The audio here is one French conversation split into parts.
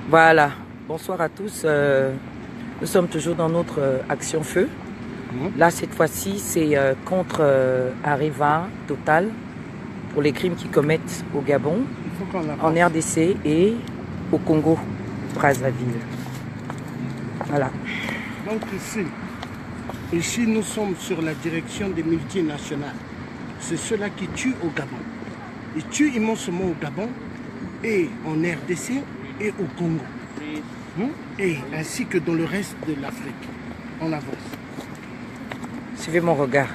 Voilà, bonsoir à tous. Nous sommes toujours dans notre action feu. Là, cette fois-ci, c'est contre Areva Total pour les crimes qu'ils commettent au Gabon, en RDC et au Congo, Brazzaville. Voilà. Donc ici, nous sommes sur la direction des multinationales. C'est ceux-là qui tuent au Gabon. Ils tuent immensement au Gabon et en RDC et au Congo. Et ainsi que dans le reste de l'Afrique. On avance. Suivez mon regard.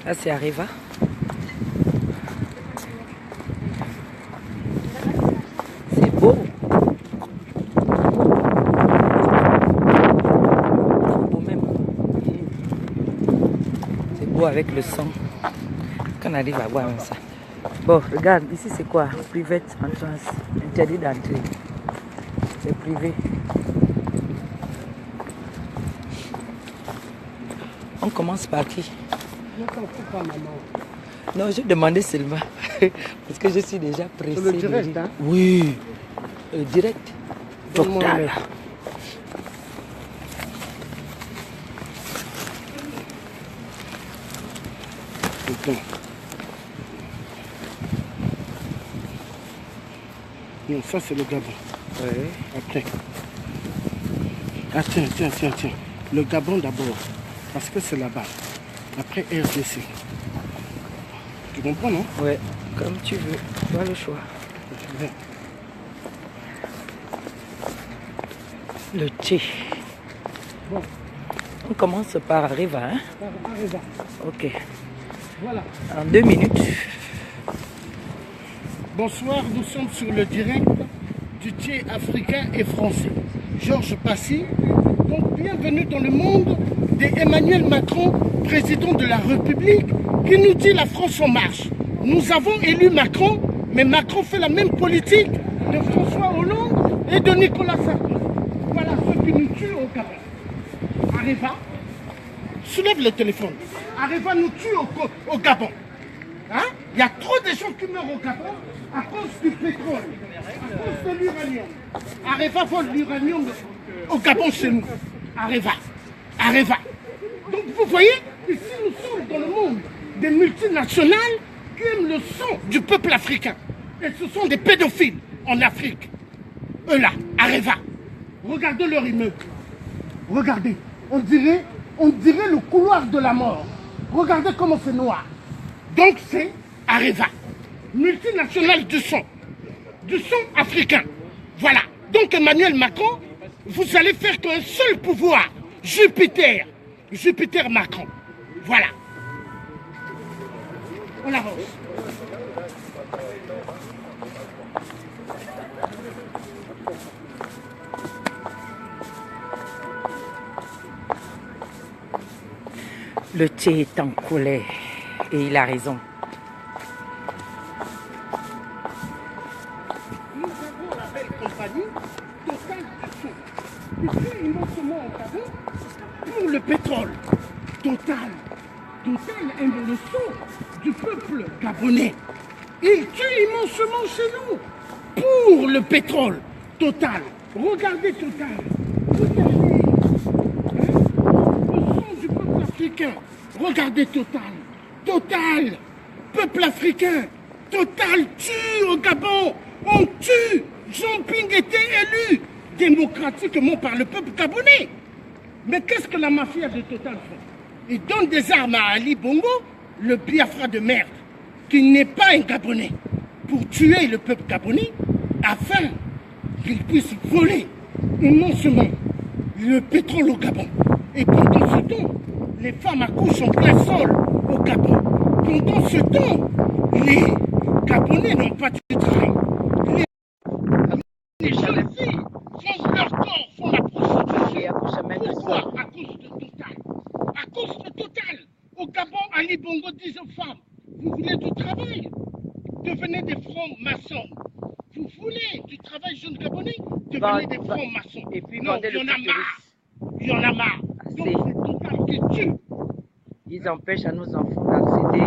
Là, c'est Areva. C'est beau. C'est beau avec le sang. Qu'on arrive à voir ça. Bon, regarde, ici c'est quoi? Private entrance. Interdit d'entrer. C'est privé. On commence par qui? Non, je demandais seulement. Parce que je suis déjà pressée. C'est le direct, hein? Oui. Le direct. Total. Non, ça c'est le Gabon. Oui. Après. Ah tiens. Le Gabon d'abord. Parce que c'est là-bas. Après RDC. Tu comprends, non? Oui, comme tu veux. Tu as le choix. Le thé. Bon. On commence par Areva, hein? Par Areva. Ok. Voilà. En 2 minutes. Bonsoir, nous sommes sur le direct du thé africain et français. Georges Passy. Donc bienvenue dans le monde d'Emmanuel Macron, président de la République, qui nous dit la France en marche. Nous avons élu Macron, mais Macron fait la même politique de François Hollande et de Nicolas Sarkozy. Voilà ceux qui nous tuent au Gabon. Areva, soulève le téléphone. Areva nous tue au Gabon. Hein? Il y a trop de gens qui meurent au Gabon à cause du pétrole, à cause de l'uranium. Areva vole l'uranium au Gabon chez nous. Areva. Donc vous voyez, ici nous sommes dans le monde des multinationales qui aiment le sang du peuple africain. Et ce sont des pédophiles en Afrique. Eux là, Areva. Regardez leur immeuble. Regardez. On dirait le couloir de la mort. Regardez comment c'est noir. Donc c'est Areva. Multinationale du sang africain. Voilà. Donc Emmanuel Macron, vous allez faire qu'un seul pouvoir. Jupiter Macron. Voilà. On avance. Le thé est en colère. Et il a raison. Nous avons la belle compagnie Total du Sud, qui tue immensément au Gabon pour le pétrole. Total aime le sang du peuple gabonais. Il tue immensement chez nous pour le pétrole. Total. Regardez Total. Regardez. Le sang du peuple africain. Regardez Total. Peuple africain. Total tue au Gabon. On tue. Jean Ping était élu démocratiquement par le peuple gabonais. Mais qu'est-ce que la mafia de Total fait? Il donne des armes à Ali Bongo, le Biafra de merde, qui n'est pas un Gabonais, pour tuer le peuple gabonais, afin qu'il puisse voler immensement le pétrole au Gabon. Et pendant ce temps, les femmes accouchent en plein sol au Gabon. Pendant ce temps, les Gabonais n'ont pas de travail. Les jeunes filles font leur corps, font la prostitution. Pourquoi? À cause de Total. À cause de Total. Au Gabon, Ali Bongo dit aux femmes, vous voulez du travail? Devenez des francs-maçons. Vous voulez du travail jeune Gabonais? Devenez des francs-maçons. Entendez il y le en a clitoris. marre. Il y en a marre. Assez. Donc c'est Total qui tue. Ils empêchent à nos enfants d'accéder.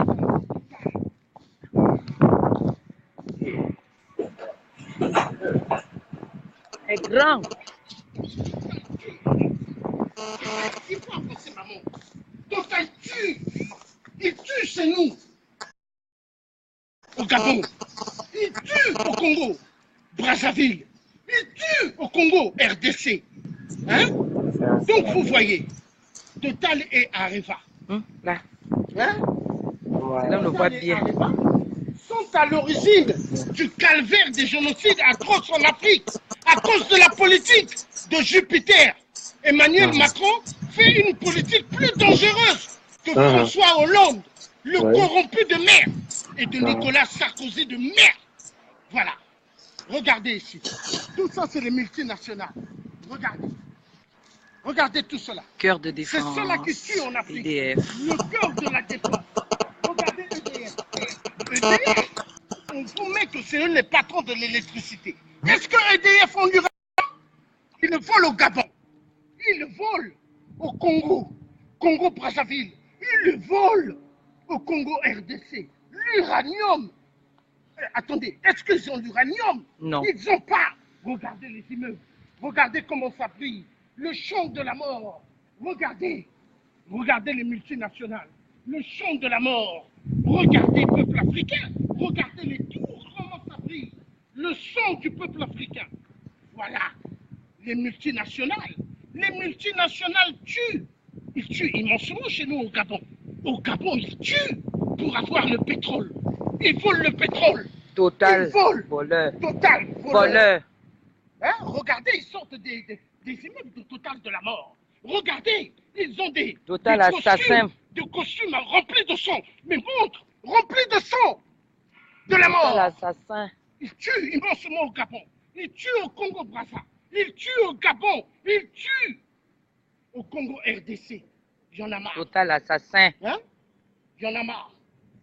C'est grand. Il faut avancer, maman. Total tue. Il tue chez nous. Au Gabon. Il tue au Congo. Brazzaville. Il tue au Congo. RDC. Hein? Donc vous voyez, Total et Areva. Là, Hein? là, on le voit Total et bien. Areva sont à l'origine du calvaire des génocides atroces en Afrique à cause de la politique de Jupiter. Emmanuel Macron fait une politique plus dangereuse que François Hollande, le corrompu de merde, et de Nicolas Sarkozy de merde. Voilà. Regardez ici. Tout ça, c'est les multinationales. Regardez. Regardez tout cela. Cœur de C'est défense. cela qui tue en Afrique. EDF. Le cœur de la défense. Regardez EDF. EDF, on vous met que c'est eux les patrons de l'électricité. Est-ce que EDF ont l'uranium? Ils le volent au Gabon. Ils le volent au Congo. Congo-Brazzaville. Ils le volent au Congo RDC. L'uranium. Attendez, est-ce qu'ils ont l'uranium? Non. Ils n'ont pas. Regardez les immeubles. Regardez comment ça brille. Le champ de la mort. Regardez. Regardez les multinationales. Le champ de la mort. Regardez le peuple africain. Regardez les tours, comment ça brille. Le sang du peuple africain. Voilà. Les multinationales. Les multinationales tuent. Ils tuent immensément chez nous au Gabon. Au Gabon, ils tuent pour avoir le pétrole. Ils volent le pétrole. Total. Ils volent. Voleur. Total. Voleur. Hein? Regardez, ils sortent des immeubles de Total de la mort. Regardez, ils ont des Total costumes, assassin. de costumes remplis de sang. Mais montre, remplis de sang. De la mort. Total assassin. Ils tuent immensément au Gabon. Ils tuent au Congo-Brazza. Ils tuent au Gabon. Ils tuent au Congo-RDC. Il y en a marre. Total assassin. Hein? Il y en a marre.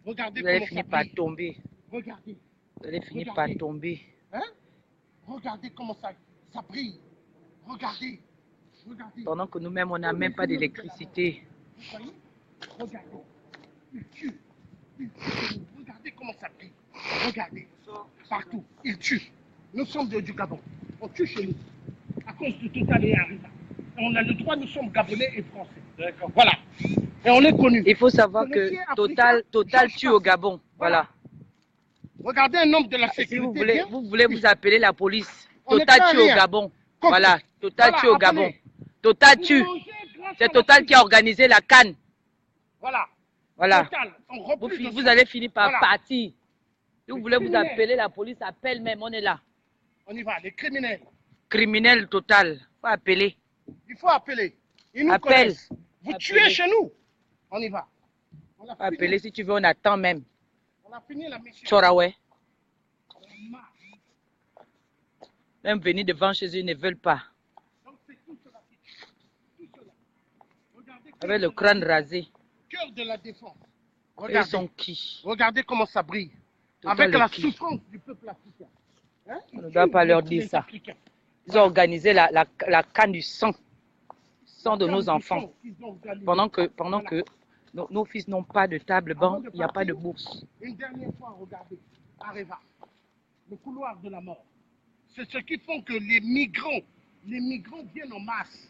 Regardez Vous allez comment finir ça par brille. tomber. Regardez. Vous allez finir par Regardez. tomber. Hein? Regardez comment ça brille. Regardez. Regardez. Pendant que nous-mêmes, on n'a même pas d'électricité. Vous voyez? Regardez. Ils tuent. Ils tuent. Regardez comment ça brille. Regardez. Partout. Ils tuent. Nous sommes du Gabon. On tue chez nous. À cause de Total et Arriva. On a le droit, nous sommes Gabonais et Français. D'accord. Voilà. Et on est connus. Il faut savoir Le que métier Total africain, tue au Gabon. Voilà. Regardez un homme de la sécurité. Si vous voulez, bien. vous voulez vous appeler la police. On n'est Total pas tue au rien. Gabon. Compris. Voilà. Total Voilà, tue au appelez. Gabon. Total Vous tue. mangez grâce à C'est la Total qui a organisé la canne. Voilà. Voilà. Total. On replie de Vous sang. allez finir par Voilà. partir. Si vous Les voulez vous criminels. appeler la police, appelle même, on est là. On y va. Les criminels. Criminel total. Faut appeler. Il faut appeler. Ils nous Appelle. connaissent. Vous Appelez. tuez chez nous. On y va. On a Faut appeler fini. si tu veux, on attend même. On a fini la mission. Choraoué. On marche. Même venir devant chez eux, ils ne veulent pas. Donc c'est tout cela. Tout cela. Regardez. Avec le crâne rasé. Cœur de la défense. Ils Regardez. sont qui? Regardez comment ça brille. Total Avec le la qui? souffrance du peuple africain. Hein? On ne doit pas leur dire Les ça. Africains. Ils ont organisé la canne du sang. Sang de Comme nos du enfants. sang qu'ils ont organisé. Pendant que Voilà. nos fils n'ont pas de table Avant banc, de il n'y a pas de partir, bourse. Une dernière fois, regardez, Areva, le couloir de la mort. C'est ce qui font que les migrants viennent en masse.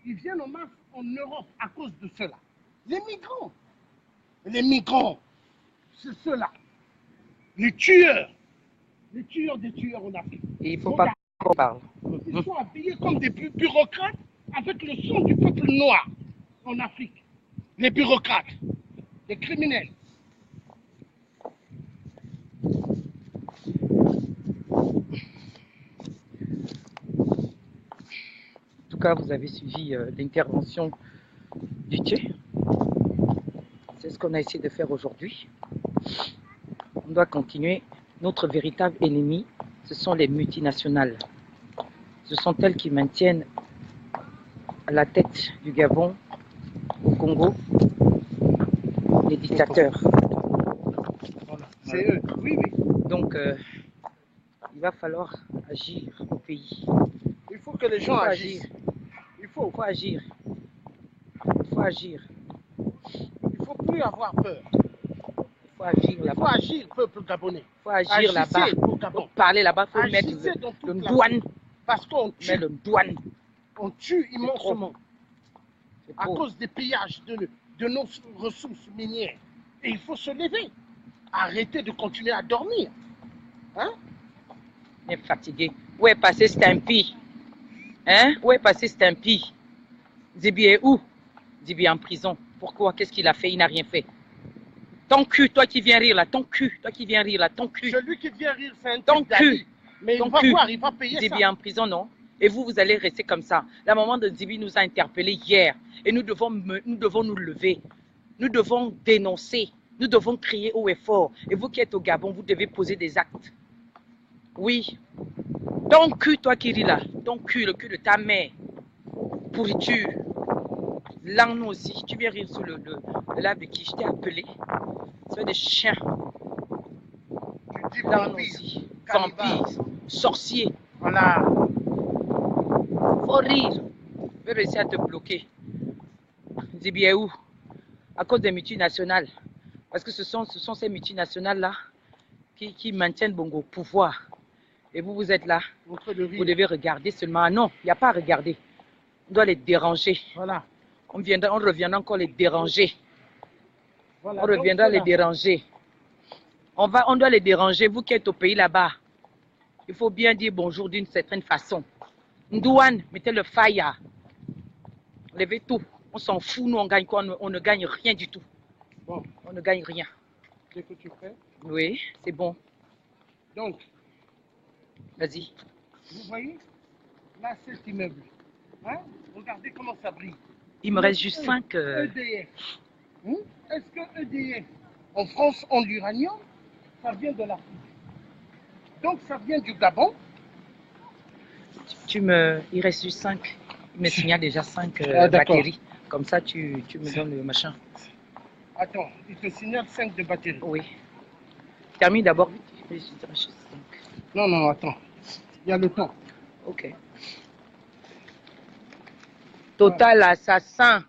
Ils viennent en masse en Europe à cause de cela. Les migrants, c'est ceux-là. Les tueurs des tueurs en Afrique. Et il ne faut pas qu'on parle. Ils sont habillés comme des bureaucrates avec le sang du peuple noir en Afrique. Les bureaucrates, les criminels. En tout cas, vous avez suivi l'intervention du Tché. C'est ce qu'on a essayé de faire aujourd'hui. On doit continuer. Notre véritable ennemi, ce sont les multinationales. Ce sont elles qui maintiennent à la tête du Gabon, au Congo, les dictateurs. Voilà. C'est eux. Oui, oui. Donc, il va falloir agir au pays. Il faut faut que les gens agissent. Il faut agir. Il faut agir. Il ne faut plus avoir peur. Il faut agir là-bas. Il faut agir, peuple gabonais. Il faut agir là-bas. Il faut parler là-bas. Il faut mettre le douane. Parce qu'on tue. Le douane. On tue immensement. À cause des pillages de nos ressources minières. Et il faut se lever. Arrêtez de continuer à dormir. Hein? On est fatigué. Où est passé Stampy? Hein? Où est passé Stampy? Zibi est où? Zibi est en prison. Pourquoi? Qu'est-ce qu'il a fait? Il n'a rien fait. Ton cul, toi qui viens rire là, ton cul, toi qui viens rire là, ton cul. Celui qui vient rire, c'est un ton cul. Mais ton il va cul. voir, il va payer Zibi ça. est en prison, non? Et vous allez rester comme ça. La maman de Zibi nous a interpellés hier. Et nous devons nous lever. Nous devons dénoncer. Nous devons crier haut et fort. Et vous qui êtes au Gabon, vous devez poser des actes. Oui. Ton cul, toi qui ris là. Ton cul, le cul de ta mère. Pourriture. Là, nous aussi. Tu viens rire sur le live de qui? Je t'ai appelé. C'est des chiens. Tu dis Là, nous vampire, aussi. cannibale. Vampires. Sorciers. Voilà. Faut rire. Je vais réussir à te bloquer. Zibi est où? À cause des multinationales. Parce que ce sont ces multinationales-là qui maintiennent Bongo au pouvoir. Et vous êtes là. Vous devez regarder seulement. Non, il n'y a pas à regarder. On doit les déranger. Voilà. On reviendra encore les déranger. Voilà. On reviendra les déranger. On doit les déranger. Vous qui êtes au pays là-bas, il faut bien dire bonjour d'une certaine façon. Ndouane, mettez le fire. Levez tout. On s'en fout, nous on gagne quoi? On ne gagne rien du tout. Bon. On ne gagne rien. Qu'est-ce que tu fais? Oui, c'est bon. Donc, vas-y. Vous voyez? Là, cet immeuble. Hein? Regardez comment ça brille. Il me reste juste 5. EDF. Est-ce que EDF, en France, ont l'uranium? Ça vient de l'Afrique. Donc, ça vient du Gabon. Il reste juste 5. Il me signale déjà 5 d'accord. batteries. Comme ça, tu me donnes le machin. Attends, il te signale 5 de batterie. Oui. Termine d'abord. Non, non, attends. Il y a le temps. Ok. Total assassin.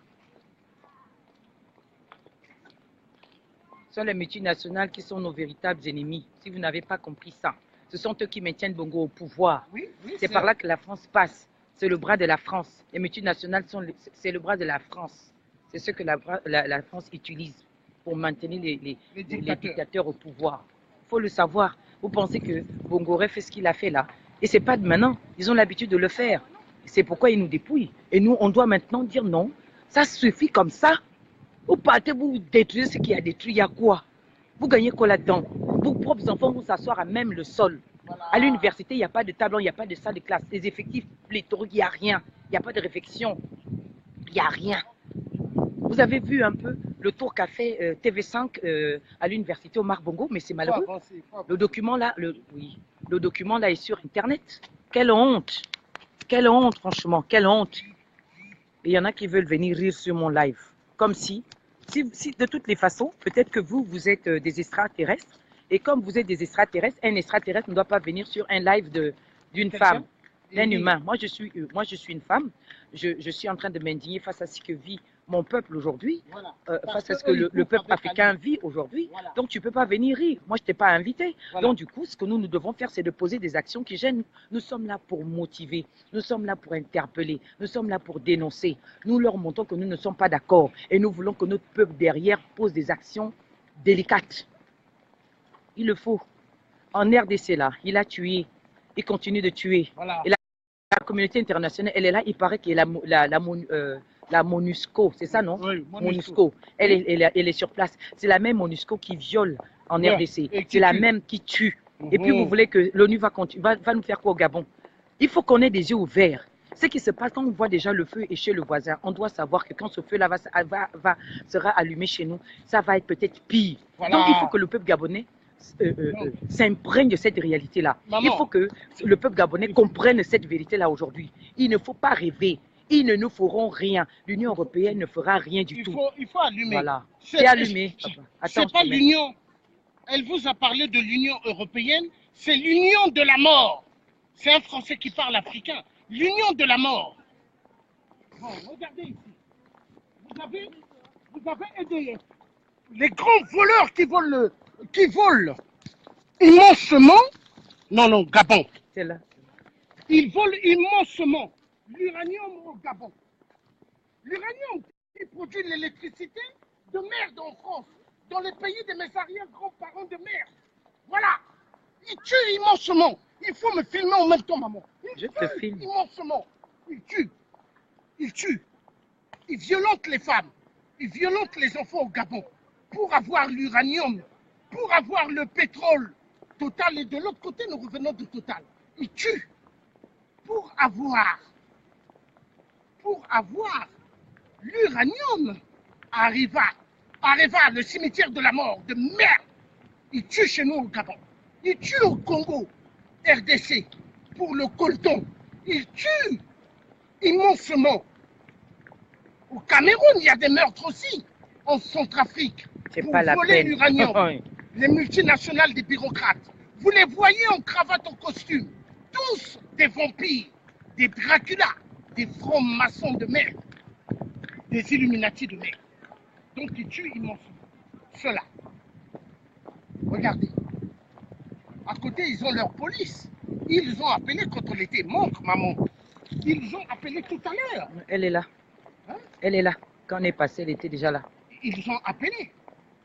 Ce sont les multinationales qui sont nos véritables ennemis. Si vous n'avez pas compris ça, ce sont eux qui maintiennent Bongo au pouvoir. Oui, c'est par là que la France passe. C'est le bras de la France. Les multinationales, c'est le bras de la France. C'est ce que la France utilise pour maintenir les dictateurs au pouvoir. Il faut le savoir. Vous pensez que Bongoré fait ce qu'il a fait là. Et ce n'est pas de maintenant. Ils ont l'habitude de le faire. C'est pourquoi ils nous dépouillent. Et nous, on doit maintenant dire non. Ça suffit comme ça. Vous partez, vous détruisez ce qui a détruit. Il y a quoi? Vous gagnez quoi là-dedans? Vos propres enfants vont s'asseoir à même le sol. Voilà. À l'université, il n'y a pas de tableau, il n'y a pas de salle de classe. Les effectifs pléthoriques, il n'y a rien. Il n'y a pas de réflexion. Il n'y a rien. Vous avez vu un peu le tour qu'a fait TV5 à l'université Omar Bongo, mais c'est malheureux. Le document là, le document là est sur Internet. Quelle honte! Quelle honte, franchement, quelle honte! Et il y en a qui veulent venir rire sur mon live. Comme si de toutes les façons, peut-être que vous êtes des extraterrestres. Et comme vous êtes des extraterrestres, un extraterrestre ne doit pas venir sur un live d'une femme, d'un humain. Moi, je suis une femme. Je suis en train de m'indigner face à ce que vit mon peuple aujourd'hui, voilà. Face à ce que le peuple africain vit aujourd'hui. Voilà. Donc, tu ne peux pas venir rire. Moi, je ne t'ai pas invité. Voilà. Donc, du coup, ce que nous devons faire, c'est de poser des actions qui gênent. Nous sommes là pour motiver. Nous sommes là pour interpeller. Nous sommes là pour dénoncer. Nous leur montrons que nous ne sommes pas d'accord. Et nous voulons que notre peuple derrière pose des actions délicates. Il le faut. En RDC, là, il a tué. Il continue de tuer. Voilà. Et la communauté internationale, elle est là. Il paraît qu'il y a la MONUSCO, c'est ça, non? Oui, MONUSCO. Elle est sur place. C'est la même MONUSCO qui viole en RDC. C'est la même qui tue. Et puis, vous voulez que l'ONU va nous faire quoi au Gabon? Il faut qu'on ait des yeux ouverts. Ce qui se passe quand on voit déjà le feu et chez le voisin, on doit savoir que quand ce feu-là sera allumé chez nous, ça va être peut-être pire. Voilà. Donc, il faut que le peuple gabonais s'imprègne de cette réalité-là. Il faut que le peuple gabonais comprenne cette vérité-là aujourd'hui. Il ne faut pas rêver. Ils ne nous feront rien. L'Union européenne ne fera rien du tout. Il faut allumer. Voilà. C'est allumé. C'est pas l'Union. Elle vous a parlé de l'Union européenne. C'est l'Union de la mort. C'est un Français qui parle africain. l'union de la mort. Bon, regardez ici. Vous avez EDF. Les grands voleurs qui volent immensement. Non, Gabon. C'est là. Ils volent immensement l'uranium au Gabon. L'uranium qui produit l'électricité de merde en France, dans les pays de mes arrière-grands-parents de merde. Voilà. Ils tuent immensement. Il faut me filmer en même temps, maman. Je te filme. Immensement. Ils tuent. Ils violentent les femmes. Ils violentent les enfants au Gabon pour avoir l'uranium, pour avoir le pétrole. Total, et de l'autre côté, nous revenons de Total. Ils tuent pour avoir l'uranium. Arriva, le cimetière de la mort, de merde. Ils tuent chez nous au Gabon. Ils tuent au Congo, RDC, pour le coltan. Ils tuent immensement. Au Cameroun, il y a des meurtres aussi, en Centrafrique, pour voler l'uranium. Les multinationales des bureaucrates. Vous les voyez en cravate, en costume. Tous des vampires, des Dracula, des francs-maçons de merde, des Illuminati de merde. Donc ils tuent immensément. Ceux-là. Regardez. À côté, ils ont leur police. Ils ont appelé quand on était. Montre, maman. Ils ont appelé tout à l'heure. Elle est là. Hein? Elle est là. Quand on est passé, elle était déjà là. Ils ont appelé.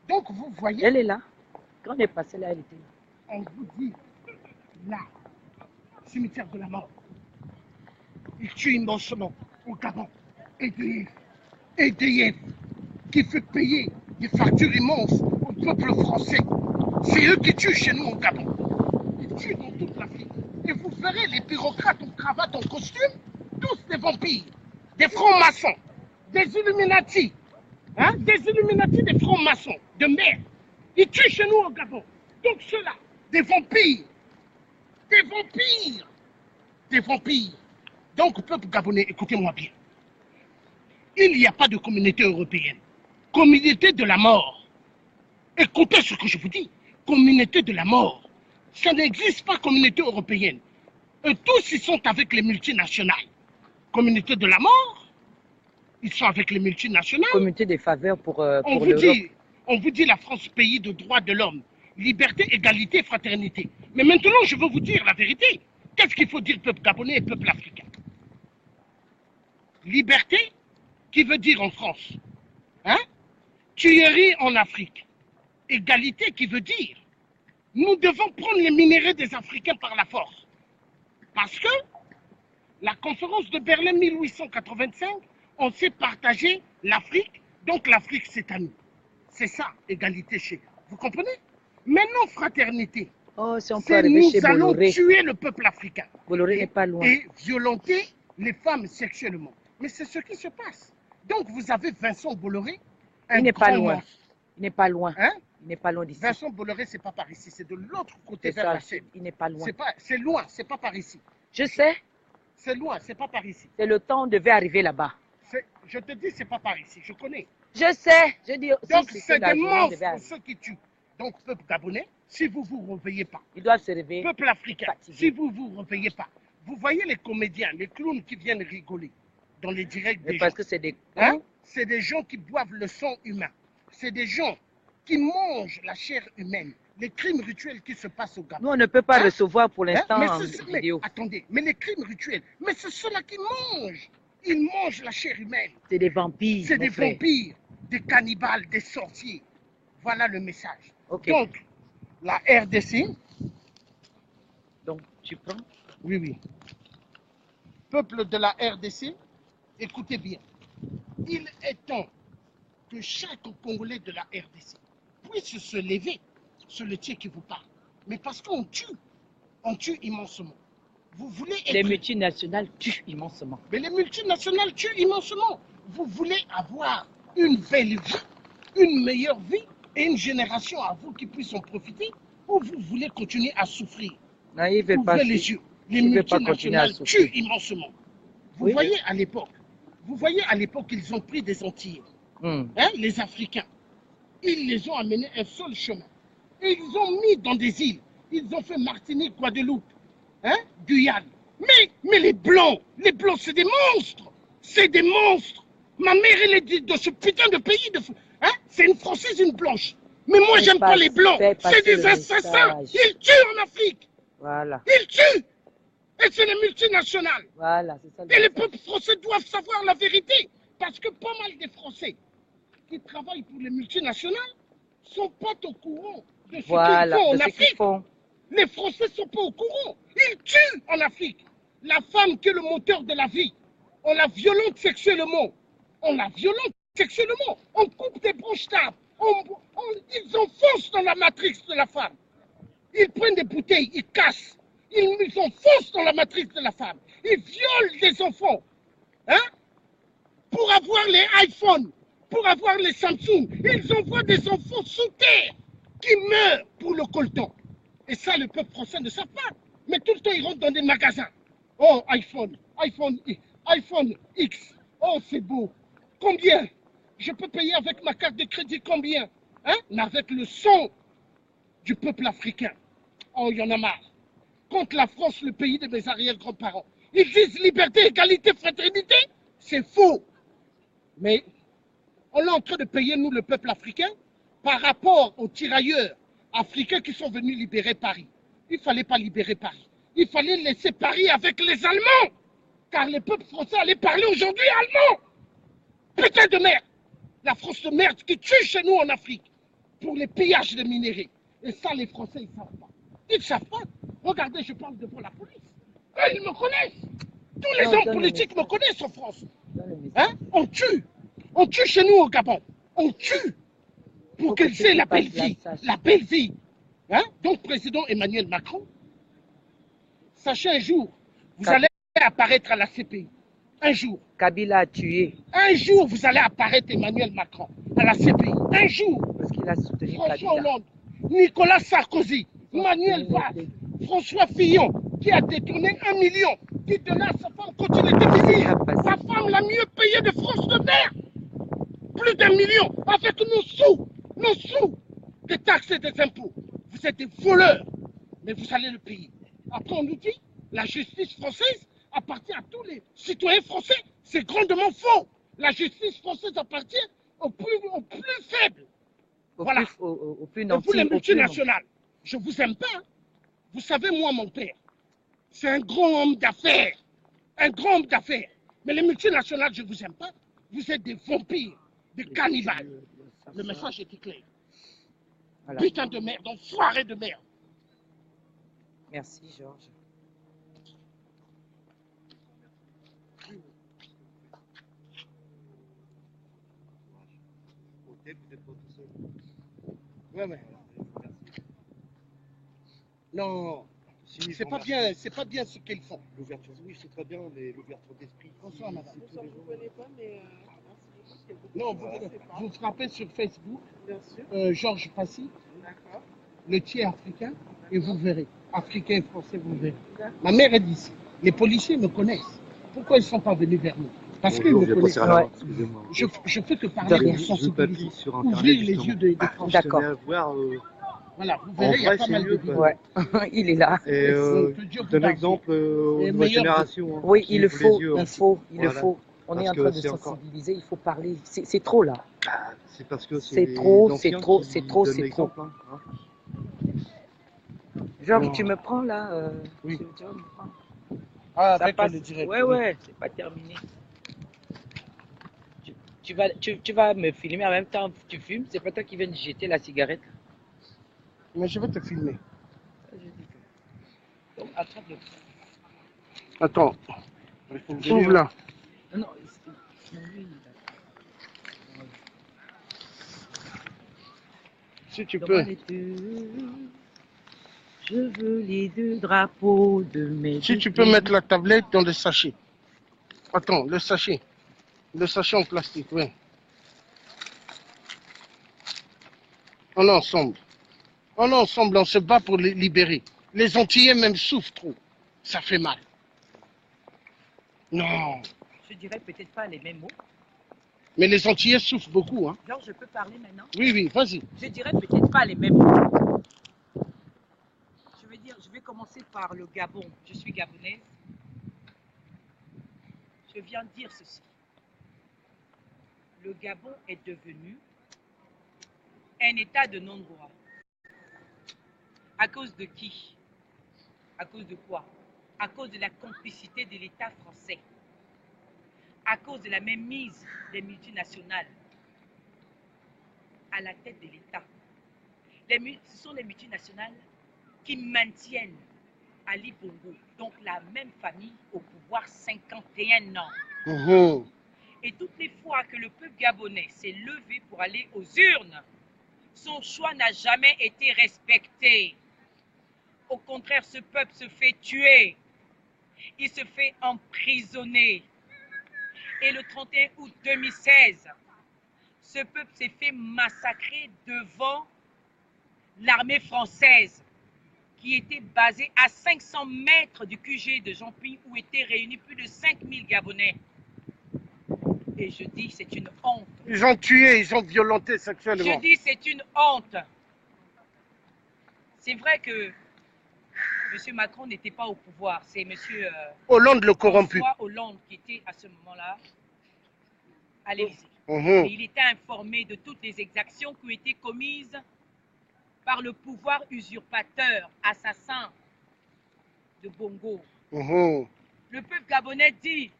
Donc vous voyez. Elle est là. Quand on est passé là, elle était là. On vous dit, là, cimetière de la mort. Ils tuent immensement au Gabon. EDF, qui fait payer des factures immenses au peuple français. C'est eux qui tuent chez nous au Gabon. Ils tuent dans toute l'Afrique. Et vous verrez les bureaucrates en cravate, en costume, tous des vampires, des francs-maçons, des Illuminati, hein, des francs-maçons, de merde. Ils tuent chez nous au Gabon. Donc ceux-là, des vampires. Donc, peuple gabonais, écoutez-moi bien. Il n'y a pas de communauté européenne. Communauté de la mort. Écoutez ce que je vous dis. Communauté de la mort. Ça n'existe pas communauté européenne. Eux tous, ils sont avec les multinationales. Communauté de la mort, ils sont avec les multinationales. Communauté des faveurs pour l'Europe. On vous dit la France, pays de droits de l'homme. Liberté, égalité, fraternité. Mais maintenant, je veux vous dire la vérité. Qu'est-ce qu'il faut dire peuple gabonais et peuple africain? Liberté, qui veut dire en France, hein? Tuerie en Afrique. Égalité, qui veut dire nous devons prendre les minéraux des Africains par la force. Parce que la conférence de Berlin 1885, on s'est partagé l'Afrique, donc l'Afrique c'est à nous. C'est ça, égalité chez. Vous comprenez? Maintenant, fraternité. Oh, si on peut c'est arriver nous chez allons Bolloré. tuer le peuple africain. Bolloré n'est pas loin. Et violenter les femmes sexuellement. Mais c'est ce qui se passe. Donc vous avez Vincent Bolloré. Il n'est pas loin. Il n'est pas loin. Hein? Il n'est pas loin d'ici. Vincent Bolloré, c'est pas par ici, c'est de l'autre côté vers ça, la Seine. il n'est pas loin. C'est loin, c'est pas par ici. Je sais. C'est loin, c'est pas par ici. C'est le temps, on devait arriver là-bas. Je te dis, c'est pas par ici, je connais. Je sais. Je dis, donc si c'est des monstres ceux qui tuent. Donc peuple gabonais, si vous vous réveillez pas. Ils doivent se réveiller. Peuple africain, fatigué. si vous vous réveillez pas. Vous voyez les comédiens, les clowns qui viennent rigoler dans les directs des parce gens. que c'est des... Hein? C'est des gens qui boivent le sang humain. C'est des gens qui mangent la chair humaine. Les crimes rituels qui se passent au Gabon. Nous, on ne peut pas recevoir pour l'instant en mais, vidéo. attendez, mais les crimes rituels, mais c'est ceux-là qui mangent. Ils mangent la chair humaine. C'est des vampires. C'est des vampires, des cannibales, des sorciers. Voilà le message. Okay. Donc, la RDC. Donc, tu prends? Oui. Peuple de la RDC, écoutez bien. Il est temps que chaque Congolais de la RDC puisse se lever sur le tiers qui vous parle. Mais parce qu'on tue immensement. Vous voulez être... Les multinationales tuent immensement. Mais les multinationales tuent immensement. Vous voulez avoir une belle vie, une meilleure vie et une génération à vous qui puisse en profiter, ou vous voulez continuer à souffrir? Non, il veut pas. Les yeux. Les multinationales tuent immensement. Vous voyez à l'époque, ils ont pris des Antillais, les Africains. Ils les ont amenés un seul chemin. Et ils ont mis dans des îles. Ils ont fait Martinique, Guadeloupe, Guyane. Mais les Blancs, c'est des monstres. C'est des monstres. Ma mère, elle est de ce putain de pays. Hein? C'est une Française, une Blanche. Mais moi, j'aime pas les Blancs. C'est des assassins. Ils tuent en Afrique. Voilà. Ils tuent. Et c'est les multinationales. Voilà, c'est ça. Et les peuples français doivent savoir la vérité. Parce que pas mal des Français qui travaillent pour les multinationales sont pas au courant de ce qu'ils font en Afrique. Les Français sont pas au courant. Ils tuent en Afrique. La femme qui est le moteur de la vie, on la violente sexuellement. On la violente sexuellement. On coupe des branches d'arbres. Ils enfoncent dans la matrice de la femme. Ils prennent des bouteilles, ils cassent. Ils enfoncent dans la matrice de la femme. Ils violent des enfants. Hein? Pour avoir les iPhones, pour avoir les Samsung. Ils envoient des enfants sous terre qui meurent pour le coltan. Et ça, le peuple français ne sait pas. Mais tout le temps, ils rentrent dans des magasins. Oh, iPhone X. Oh, c'est beau. Combien? Je peux payer avec ma carte de crédit combien? Hein? Mais avec le sang du peuple africain. Oh, il y en a marre. Contre la France, le pays de mes arrière-grands-parents. Ils disent liberté, égalité, fraternité. C'est faux. Mais on est en train de payer, nous, le peuple africain, par rapport aux tirailleurs africains qui sont venus libérer Paris. Il ne fallait pas libérer Paris. Il fallait laisser Paris avec les Allemands. Car les peuples français allaient parler aujourd'hui allemand. Putain de merde. La France de merde qui tue chez nous en Afrique pour les pillages de minéraux. Et ça, les Français, ils ne savent pas. Ils ne savent pas. Regardez, je parle devant la police. Eux, ils me connaissent. Tous les hommes politiques me connaissent en France. Hein? On tue. On tue chez nous au Gabon. On tue pour qu'ils aient la belle vie. La belle vie. Hein? Donc, président Emmanuel Macron, sachez un jour, vous allez apparaître à la CPI. Un jour. Kabila a tué. Un jour, vous allez apparaître Emmanuel Macron à la CPI. Un jour. Parce qu'il a soutenu François Hollande, Nicolas Sarkozy, Manuel Valls, François Fillon, qui a détourné 1 million, qui donnait à sa femme quand il était ministre. Sa femme la mieux payée de France de terre. Plus d'1 million, avec nos sous, des taxes et des impôts. Vous êtes des voleurs, mais vous allez le payer. Après, on nous dit, la justice française appartient à tous les citoyens français. C'est grandement faux. La justice française appartient aux plus faibles. Voilà. Au plus et vous, les multinationales, je ne vous aime pas. Hein. Vous savez, moi, mon père, c'est un grand homme d'affaires. Un grand homme d'affaires. Mais les multinationales, je ne vous aime pas. Vous êtes des vampires, des cannibales. Le message était clair. Voilà. Putain de merde, enfoiré de merde. Merci, Georges. Ouais, mais... Non, c'est pas bien ce qu'ils font. L'ouverture, oui, c'est très bien, mais l'ouverture d'esprit. Bonsoir, madame. Bonsoir, je ne connais pas, mais non, vous frappez sur Facebook, bien sûr. Georges Passy, D'accord. le tiers africain, et vous verrez. Africain et français, vous verrez. Ma mère est d'ici. Les policiers me connaissent. Pourquoi ils ne sont pas venus vers nous? Parce qu'ils me connaissent. Ouais. Je fais que parler de sensibilité. Ouvrir les yeux des Français. D'accord. Voilà, vous verrez, il y a pas mal de vidéos. Ouais, il est là. Et d'un exemple aux nouvelles générations. Hein, oui, il le faut, yeux, il le faut. On est en train de sensibiliser, il faut parler. C'est trop là. C'est parce que c'est trop. Hein. Georges, tu me prends là oui. Ah, avec le direct. Ouais, c'est pas terminé. Tu vas me filmer en même temps, tu fumes, c'est pas toi qui viens de jeter la cigarette. Mais je vais te filmer. Donc, attrape-le. Attends. Ouvre là. Non, si tu peux. Je veux les 2 drapeaux de mes... Si tu peux mettre la tablette dans le sachet. Attends, le sachet. Le sachet en plastique, oui. On est ensemble. On est ensemble, on se bat pour les libérer. Les Antillais même souffrent trop. Ça fait mal. Non. Je dirais peut-être pas les mêmes mots. Mais les Antillais souffrent beaucoup. Hein. Genre, je peux parler maintenant? Oui, vas-y. Je dirais peut-être pas les mêmes mots. Je vais commencer par le Gabon. Je suis gabonaise. je viens dire ceci. Le Gabon est devenu un état de non-droit. À cause de qui? À cause de quoi? À cause de la complicité de l'État français. À cause de la mainmise des multinationales à la tête de l'État. Ce sont les multinationales qui maintiennent Ali Bongo, donc la même famille, au pouvoir 51 ans. Et toutes les fois que le peuple gabonais s'est levé pour aller aux urnes, son choix n'a jamais été respecté. Au contraire, ce peuple se fait tuer. Il se fait emprisonner. Et le 31 août 2016, ce peuple s'est fait massacrer devant l'armée française qui était basée à 500 mètres du QG de Jean-Ping où étaient réunis plus de 5000 Gabonais. Et je dis c'est une honte. Ils ont tué, ils ont violenté sexuellement. Je dis c'est une honte. C'est vrai que M. Macron n'était pas au pouvoir, c'est M. Hollande le corrompu. François Hollande qui était à ce moment-là à l'Élysée. Et il était informé de toutes les exactions qui ont été commises par le pouvoir usurpateur, assassin de Bongo. Le peuple gabonais dit,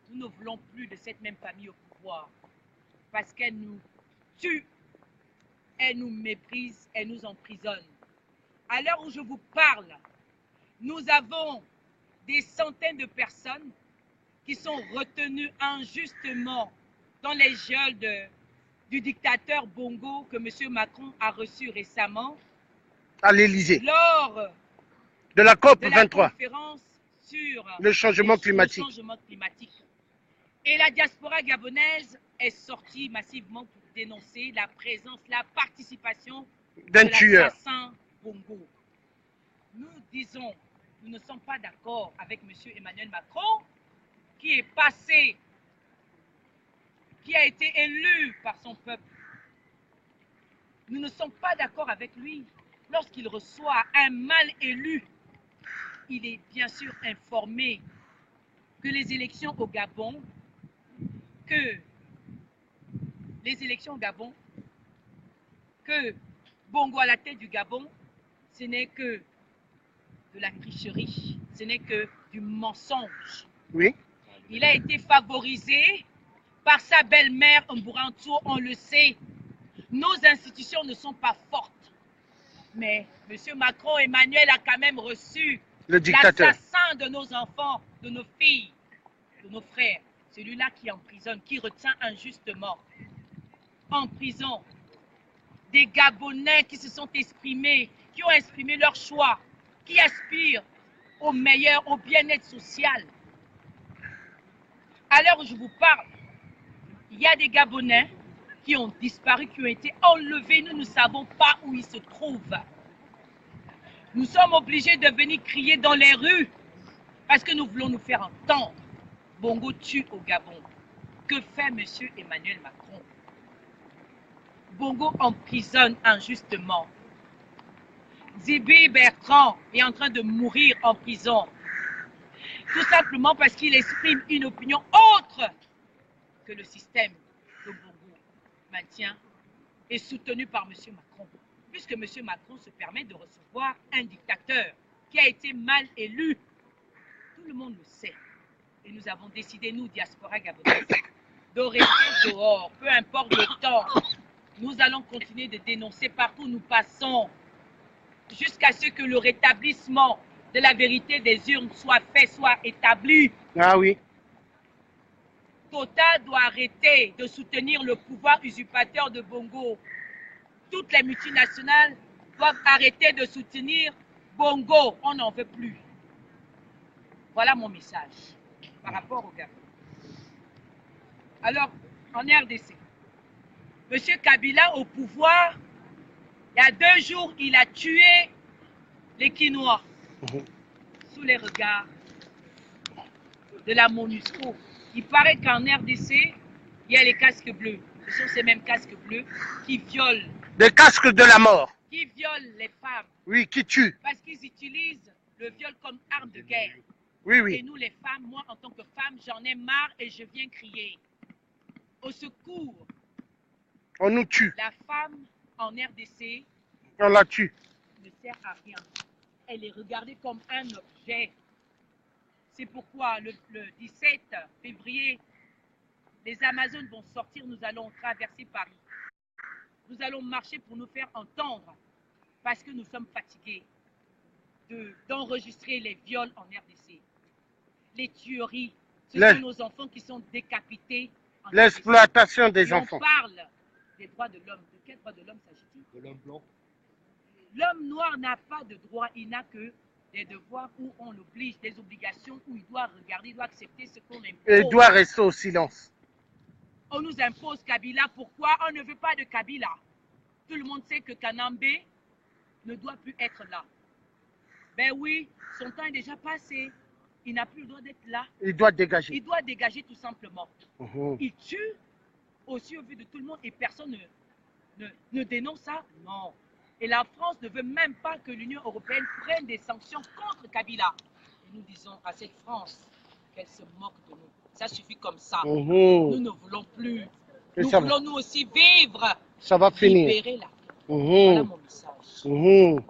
nous ne voulons plus de cette même famille au pouvoir parce qu'elle nous tue, elle nous méprise, elle nous emprisonne. À l'heure où je vous parle, nous avons des centaines de personnes qui sont retenues injustement dans les geôles du dictateur Bongo que M. Macron a reçu récemment à l'Élysée lors de la COP de la 23 conférence sur le changement climatique. Et la diaspora gabonaise est sortie massivement pour dénoncer la présence, la participation d'un tueur. L'assassin Bongo. Nous disons, nous ne sommes pas d'accord avec M. Emmanuel Macron qui est passé, qui a été élu par son peuple. Nous ne sommes pas d'accord avec lui. Lorsqu'il reçoit un mal élu, il est bien sûr informé que les élections au Gabon, que Bongo à la tête du Gabon, ce n'est que de la tricherie, ce n'est que du mensonge. Oui. Il a été favorisé par sa belle-mère Mbourantou, on le sait. Nos institutions ne sont pas fortes. Mais M. Macron, Emmanuel a quand même reçu l'assassin de nos enfants, de nos filles, de nos frères. Celui-là qui emprisonne, qui retient injustement en prison des Gabonais qui se sont exprimés, qui ont exprimé leur choix, qui aspirent au meilleur, au bien-être social. À l'heure où je vous parle, il y a des Gabonais qui ont disparu, qui ont été enlevés. Nous ne savons pas où ils se trouvent. Nous sommes obligés de venir crier dans les rues parce que nous voulons nous faire entendre. Bongo tue au Gabon. Que fait M. Emmanuel Macron? Bongo emprisonne injustement. Zibi Bertrand est en train de mourir en prison. Tout simplement parce qu'il exprime une opinion autre que le système que Bongo maintient et soutenu par M. Macron. Puisque M. Macron se permet de recevoir un dictateur qui a été mal élu. Tout le monde le sait. Et nous avons décidé, nous, diaspora gabonaise, de rester dehors, peu importe le temps. Nous allons continuer de dénoncer partout où nous passons, jusqu'à ce que le rétablissement de la vérité des urnes soit fait, soit établi. Ah oui. Total doit arrêter de soutenir le pouvoir usurpateur de Bongo. Toutes les multinationales doivent arrêter de soutenir Bongo. On n'en veut plus. Voilà mon message par rapport au Gabon. Alors, en RDC, M. Kabila au pouvoir, il y a 2 jours, il a tué les Quinois sous les regards de la MONUSCO. Il paraît qu'en RDC, il y a les casques bleus. Ce sont ces mêmes casques bleus qui violent. Des casques de la mort. Qui violent les femmes. Oui, qui tuent. Parce qu'ils utilisent le viol comme arme de guerre. Oui, oui. Et nous, les femmes, moi, en tant que femme, j'en ai marre et je viens crier. Au secours. On nous tue. La femme en RDC On la tue. ne sert à rien. Elle est regardée comme un objet. C'est pourquoi le 17 février, les Amazones vont sortir, nous allons traverser Paris. Nous allons marcher pour nous faire entendre parce que nous sommes fatigués d'enregistrer les viols en RDC. Les tueries, ce sont nos enfants qui sont décapités. L'exploitation des enfants. On parle des droits de l'homme. De quel droit de l'homme s'agit-il? De l'homme blanc. L'homme noir n'a pas de droit, il n'a que des devoirs où on l'oblige, des obligations où il doit regarder, il doit accepter ce qu'on impose. Et il doit rester au silence. On nous impose Kabila. Pourquoi on ne veut pas de Kabila? Tout le monde sait que Kanambe ne doit plus être là. Ben oui, son temps est déjà passé. Il n'a plus le droit d'être là. Il doit dégager. Il doit dégager tout simplement. Il tue aussi au vu de tout le monde et personne ne dénonce ça. Non. Et la France ne veut même pas que l'Union européenne prenne des sanctions contre Kabila. Et nous disons à cette France qu'elle se moque de nous. Ça suffit comme ça. Nous ne voulons plus. Nous voulons nous aussi vivre. Ça va finir. Libérer la Voilà mon message.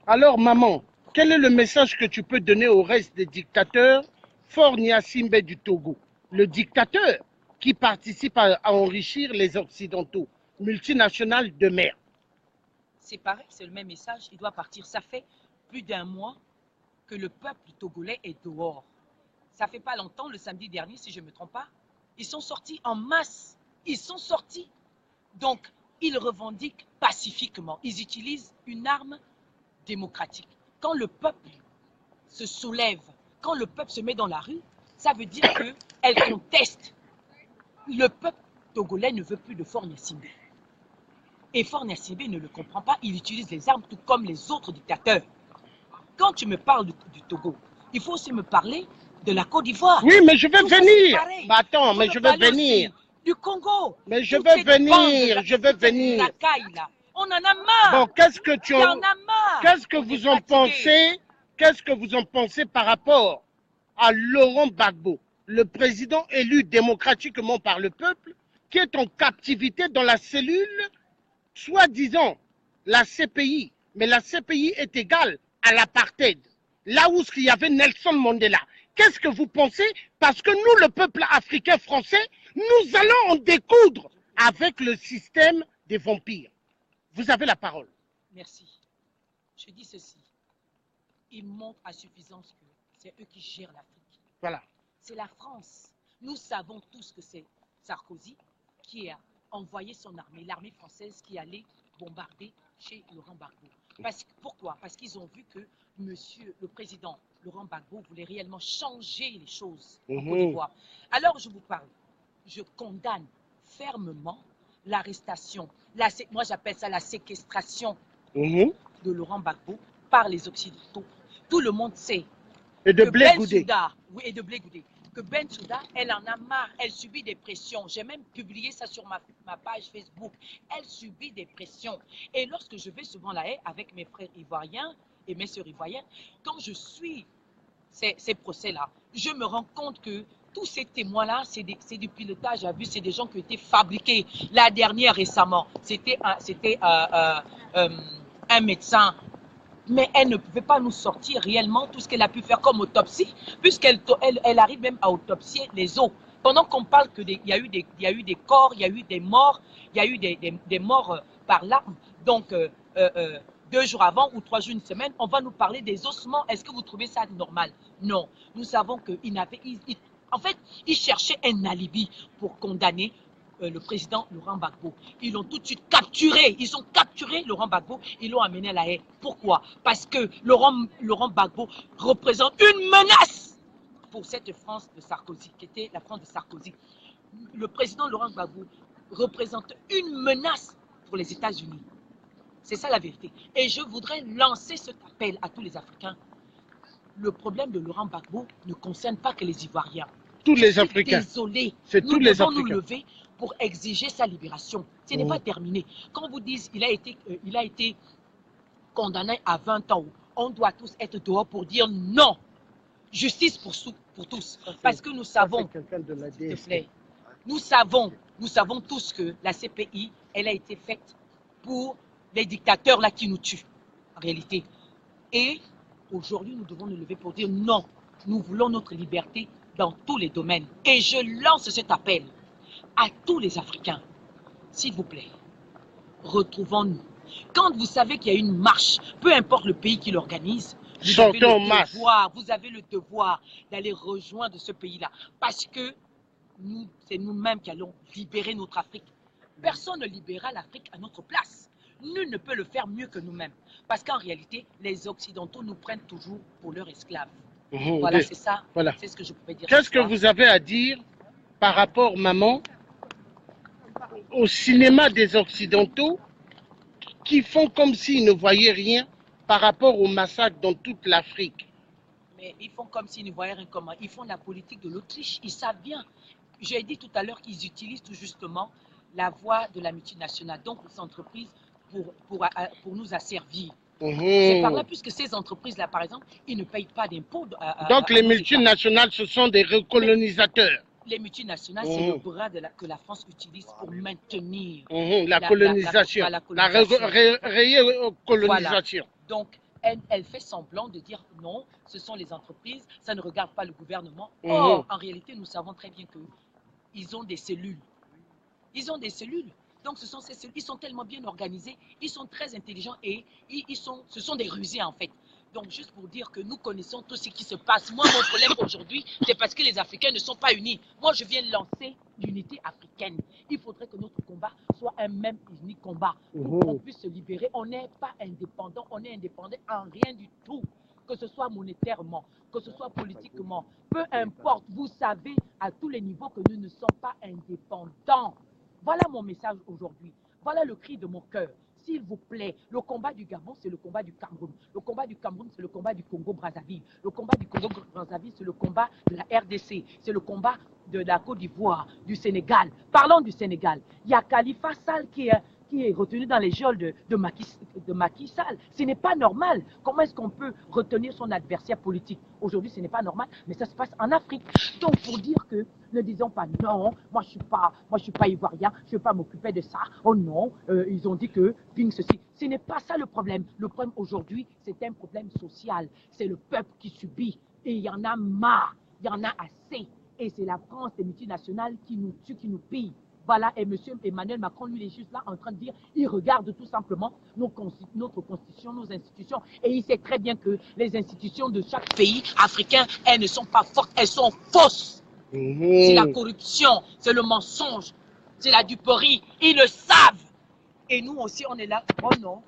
Alors, maman, quel est le message que tu peux donner au reste des dictateurs? Faure Gnassingbé du Togo, le dictateur qui participe à enrichir les Occidentaux, multinationales de merde. C'est pareil, c'est le même message, il doit partir. Ça fait plus d'un mois que le peuple togolais est dehors. Ça fait pas longtemps, le samedi dernier, si je ne me trompe pas, ils sont sortis en masse. Ils sont sortis. Donc, ils revendiquent pacifiquement. Ils utilisent une arme démocratique. Quand le peuple se soulève, quand le peuple se met dans la rue, ça veut dire qu'elle conteste. Le peuple togolais ne veut plus de Faure Gnassingbé. Et Faure Gnassingbé ne le comprend pas, il utilise les armes tout comme les autres dictateurs. Quand tu me parles du Togo, il faut aussi me parler de la Côte d'Ivoire. Oui, mais je vais venir. Mais attends, mais je vais venir. Du Congo. Mais je vais venir, je vais venir. On en a marre. Bon, qu'est-ce que tu en a marre. Qu'est-ce que vous en pensez? Qu'est-ce que vous en pensez par rapport à Laurent Gbagbo, le président élu démocratiquement par le peuple, qui est en captivité dans la cellule, soi-disant, la CPI. Mais la CPI est égale à l'apartheid. Là où il y avait Nelson Mandela. Qu'est-ce que vous pensez? Parce que nous, le peuple africain français, nous allons en découdre avec le système des vampires. Vous avez la parole. Merci. Je dis ceci. Ils montrent à suffisance que c'est eux qui gèrent l'Afrique. Voilà. C'est la France. Nous savons tous que c'est Sarkozy qui a envoyé son armée, l'armée française qui allait bombarder chez Laurent Gbagbo. Pourquoi? Parce qu'ils ont vu que le président Laurent Gbagbo voulait réellement changer les choses en Côte d'Ivoire. Alors je vous parle, je condamne fermement l'arrestation, moi j'appelle ça la séquestration de Laurent Gbagbo par les Occidentaux. Tout le monde sait et de Blé Goudé. Oui, et de Blé Goudé. Que Bensouda, elle en a marre, elle subit des pressions. J'ai même publié ça sur ma page Facebook. Elle subit des pressions. Et lorsque je vais souvent là avec mes frères ivoiriens et mes sœurs ivoiriennes, quand je suis ces procès-là, je me rends compte que tous ces témoins-là, c'est du pilotage à vue, c'est des gens qui ont été fabriqués. La dernière récemment, c'était un médecin. Mais elle ne pouvait pas nous sortir réellement tout ce qu'elle a pu faire comme autopsie, puisqu'elle arrive même à autopsier les os. Pendant qu'on parle qu'il y a eu des corps, il y a eu des morts, il y a eu des morts par l'arme. Donc, 2 jours avant ou 3 jours, une semaine, on va nous parler des ossements. Est-ce que vous trouvez ça normal? Non. Nous savons qu'il en fait, ils cherchaient un alibi pour condamner le président Laurent Gbagbo. Ils l'ont tout de suite capturé. Ils ont capturé Laurent Gbagbo. Ils l'ont amené à La Haye. Pourquoi? Parce que Laurent Gbagbo représente une menace pour cette France de Sarkozy, qui était la France de Sarkozy. Le président Laurent Gbagbo représente une menace pour les États-Unis. C'est ça la vérité. Et je voudrais lancer cet appel à tous les Africains. Le problème de Laurent Gbagbo ne concerne pas que les Ivoiriens. Tous les Africains. Désolé. C'est tous les Africains. Nous devons nous lever pour exiger sa libération. Ce n'est pas terminé. Quand vous dites qu'il a été condamné à 20 ans, on doit tous être dehors pour dire non. justice pour tous. Parce que nous savons, s'il te plaît, nous savons tous que la CPI, elle a été faite pour les dictateurs là qui nous tuent, en réalité. Et aujourd'hui, nous devons nous lever pour dire non, nous voulons notre liberté dans tous les domaines. Et je lance cet appel à tous les Africains. S'il vous plaît, retrouvons-nous. Quand vous savez qu'il y a une marche, peu importe le pays qui l'organise, vous avez le devoir d'aller rejoindre ce pays-là. Parce que c'est nous-mêmes qui allons libérer notre Afrique. Personne ne libérera l'Afrique à notre place. Nul ne peut le faire mieux que nous-mêmes. Parce qu'en réalité, les Occidentaux nous prennent toujours pour leurs esclaves. Voilà, c'est ça. Voilà. C'est ce que je pouvais dire. Qu'est-ce que vous avez à dire par rapport, maman, au cinéma des Occidentaux qui font comme s'ils ne voyaient rien par rapport au massacre dans toute l'Afrique? Mais ils font comme s'ils ne voyaient rien comment. Ils font la politique de l'Autriche. Ils savent bien. J'ai dit tout à l'heure qu'ils utilisent tout justement la voie de la multinationale. Donc, les entreprises pour nous asservir. C'est par là, puisque ces entreprises-là, par exemple, ils ne payent pas d'impôts. Donc, les multinationales, ce sont des recolonisateurs. Les multinationales, c'est le bras que la France utilise pour maintenir la colonisation, la recolonisation. Voilà. Donc, elle fait semblant de dire non, ce sont les entreprises, ça ne regarde pas le gouvernement. Or, en réalité, nous savons très bien qu'ils ont des cellules. Ils ont des cellules. Donc, ce sont ces cellules. Ils sont tellement bien organisés, ils sont très intelligents et ce sont des rusés en fait. Donc, juste pour dire que nous connaissons tout ce qui se passe. Moi, mon problème aujourd'hui, c'est parce que les Africains ne sont pas unis. Moi, je viens lancer l'unité africaine. Il faudrait que notre combat soit un même unique combat pour qu'on puisse se libérer. On n'est pas indépendant, on est indépendant en rien du tout. Que ce soit monétairement, que ce soit politiquement, peu importe. Vous savez à tous les niveaux que nous ne sommes pas indépendants. Voilà mon message aujourd'hui. Voilà le cri de mon cœur. S'il vous plaît, le combat du Gabon, c'est le combat du Cameroun. Le combat du Cameroun, c'est le combat du Congo-Brazzaville. Le combat du Congo-Brazzaville, c'est le combat de la RDC. C'est le combat de la Côte d'Ivoire, du Sénégal. Parlons du Sénégal. Il y a Khalifa Sall qui est retenu dans les geôles de Macky Sall. Ce n'est pas normal. Comment est-ce qu'on peut retenir son adversaire politique? Aujourd'hui, ce n'est pas normal, mais ça se passe en Afrique. Donc, pour dire que, ne disons pas non, moi je suis pas ivoirien, je ne vais pas m'occuper de ça. Oh non, ils ont dit que, ping ceci. Ce n'est pas ça le problème. Le problème aujourd'hui, c'est un problème social. C'est le peuple qui subit. Et il y en a marre, il y en a assez. Et c'est la France, les multinationales qui nous tuent, qui nous pillent. Voilà, et M. Emmanuel Macron, lui, il est juste là en train de dire, il regarde tout simplement notre constitution, nos institutions, et il sait très bien que les institutions de chaque pays africain, elles ne sont pas fortes, elles sont fausses. C'est la corruption, c'est le mensonge, c'est la duperie, ils le savent. Et nous aussi, on est là, oh non,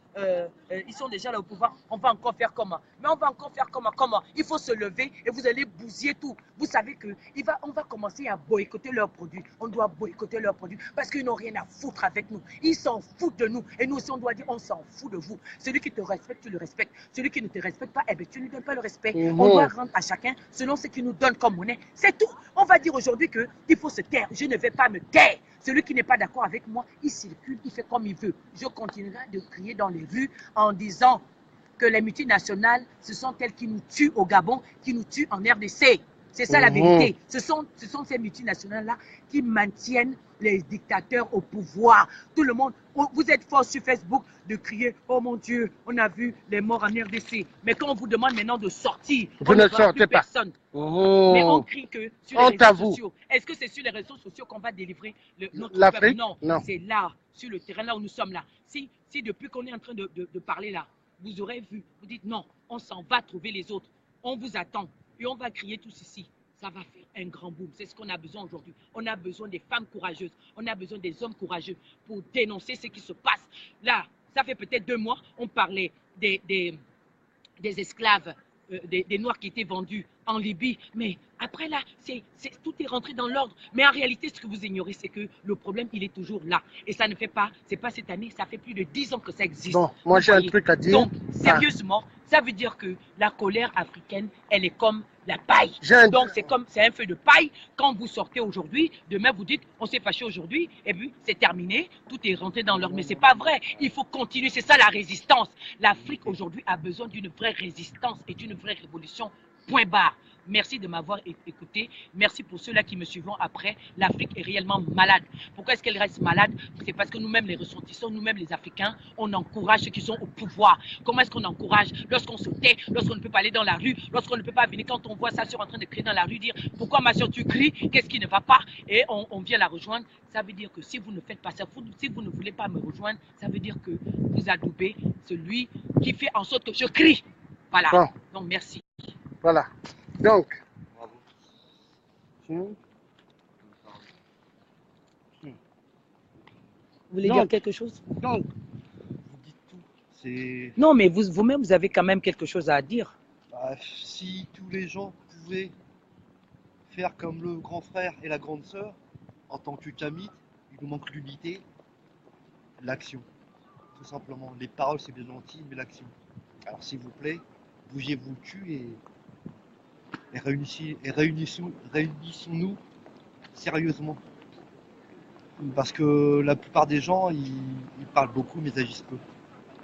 ils sont déjà là au pouvoir, on va encore faire comment? Mais on va encore faire comment? Il faut se lever et vous allez bousiller tout. Vous savez qu'on va commencer à boycotter leurs produits. On doit boycotter leurs produits parce qu'ils n'ont rien à foutre avec nous. Ils s'en foutent de nous. Et nous aussi, on doit dire, on s'en fout de vous. Celui qui te respecte, tu le respectes. Celui qui ne te respecte pas, eh bien, tu ne lui donnes pas le respect. On doit rendre à chacun selon ce qu'il nous donne comme monnaie. C'est tout. On va dire aujourd'hui qu'il faut se taire. Je ne vais pas me taire. Celui qui n'est pas d'accord avec moi, il circule, il fait comme il veut. Je continuerai de crier dans les rues en disant que les multinationales, ce sont elles qui nous tuent au Gabon, qui nous tuent en RDC. C'est ça la vérité. Ce sont ces multinationales-là qui maintiennent les dictateurs au pouvoir. Tout le monde, vous êtes fort sur Facebook de crier « Oh mon Dieu, on a vu les morts en RDC ». Mais quand on vous demande maintenant de sortir, vous ne sortez pas. Personne. Mais on crie que sur les réseaux sociaux. Est-ce que c'est sur les réseaux sociaux qu'on va délivrer notre peuple? Non, c'est là, sur le terrain, là où nous sommes là. Si depuis qu'on est en train de parler là, vous aurez vu, vous dites non, on s'en va trouver les autres. On vous attend et on va crier tous ici. Ça va faire un grand boom. C'est ce qu'on a besoin aujourd'hui. On a besoin des femmes courageuses. On a besoin des hommes courageux pour dénoncer ce qui se passe. Là, ça fait peut-être 2 mois, on parlait des esclaves, des Noirs qui étaient vendus en Libye. Mais après là, tout est rentré dans l'ordre. Mais en réalité, ce que vous ignorez, c'est que le problème, il est toujours là. Et ça ne fait pas, c'est pas cette année, ça fait plus de 10 ans que ça existe. Bon, moi j'ai un truc à dire. Donc, sérieusement, ça veut dire que la colère africaine, elle est comme la paille. Donc, c'est un feu de paille. Quand vous sortez aujourd'hui, demain vous dites, on s'est fâché aujourd'hui, et puis c'est terminé, tout est rentré dans l'ordre. Mais c'est pas vrai. Il faut continuer. C'est ça la résistance. L'Afrique aujourd'hui a besoin d'une vraie résistance et d'une vraie révolution Point barre. Merci de m'avoir écouté. Merci pour ceux-là qui me suivront après. L'Afrique est réellement malade. Pourquoi est-ce qu'elle reste malade? C'est parce que nous-mêmes, les ressortissants, nous-mêmes, les Africains, on encourage ceux qui sont au pouvoir. Comment est-ce qu'on encourage? Lorsqu'on se tait, lorsqu'on ne peut pas aller dans la rue, lorsqu'on ne peut pas venir, quand on voit sa soeur en train de crier dans la rue, dire pourquoi ma soeur tu cries? Qu'est-ce qui ne va pas? Et on vient la rejoindre. Ça veut dire que si vous ne faites pas ça, si vous ne voulez pas me rejoindre, ça veut dire que vous adoubez celui qui fait en sorte que je crie. Voilà. Bon. Donc, merci. Voilà. Donc, Vous voulez dire quelque chose? donc, Vous dites tout. Non, mais vous-même, vous avez quand même quelque chose à dire. Bah, si tous les gens pouvaient faire comme le grand frère et la grande sœur, en tant que Kamite, il nous manque l'unité, l'action. Tout simplement. Les paroles, c'est bien gentil, mais l'action. Alors, s'il vous plaît, bougez-vous le cul et réunissons-nous sérieusement. Parce que la plupart des gens, ils parlent beaucoup, mais ils agissent peu.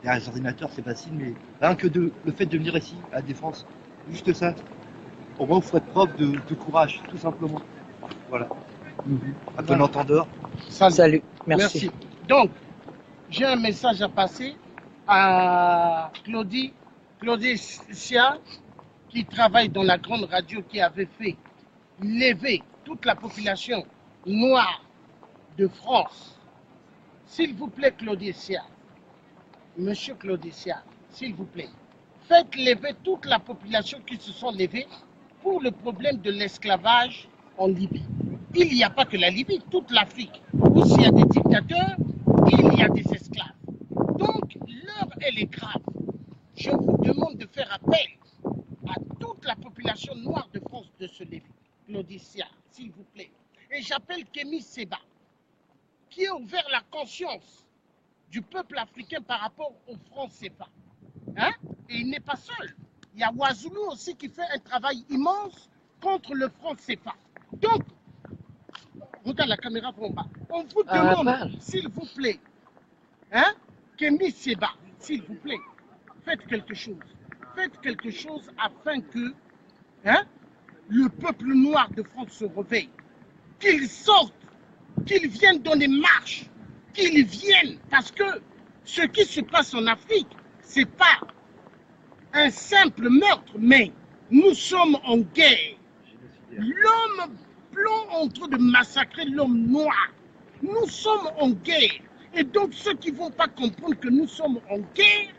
Derrière les ordinateurs, c'est facile, mais rien que le fait de venir ici, à la Défense, juste ça, au moins vous ferez preuve de courage, tout simplement. Voilà. À bon entendeur. Salut. merci. Donc, j'ai un message à passer à Claudie Sia, qui travaille dans la grande radio, qui avait fait lever toute la population noire de France. S'il vous plaît, Claudie Sia, Monsieur Claudie Sia, s'il vous plaît, faites lever toute la population qui se sont levées pour le problème de l'esclavage en Libye. Il n'y a pas que la Libye, toute l'Afrique, où s'il y a des dictateurs, il y a des esclaves. Donc, l'heure, elle est grave. Je vous demande de faire appel à toute la population noire de France de se lever. Claudie Sia, s'il vous plaît. Et j'appelle Kémy Séba, qui a ouvert la conscience du peuple africain par rapport au franc CFA. Hein? Et il n'est pas seul. Il y a Ouazoulou aussi qui fait un travail immense contre le franc CFA. Donc, regarde la caméra pour en bas. On vous demande, s'il vous plaît, hein, Kémy Séba, s'il vous plaît, faites quelque chose. Faites quelque chose afin que, hein, le peuple noir de France se réveille. Qu'ils sortent, qu'ils viennent dans les marches, qu'ils viennent. Parce que ce qui se passe en Afrique, ce n'est pas un simple meurtre, mais nous sommes en guerre. L'homme blanc est en train de massacrer l'homme noir. Nous sommes en guerre. Et donc ceux qui ne vont pas comprendre que nous sommes en guerre,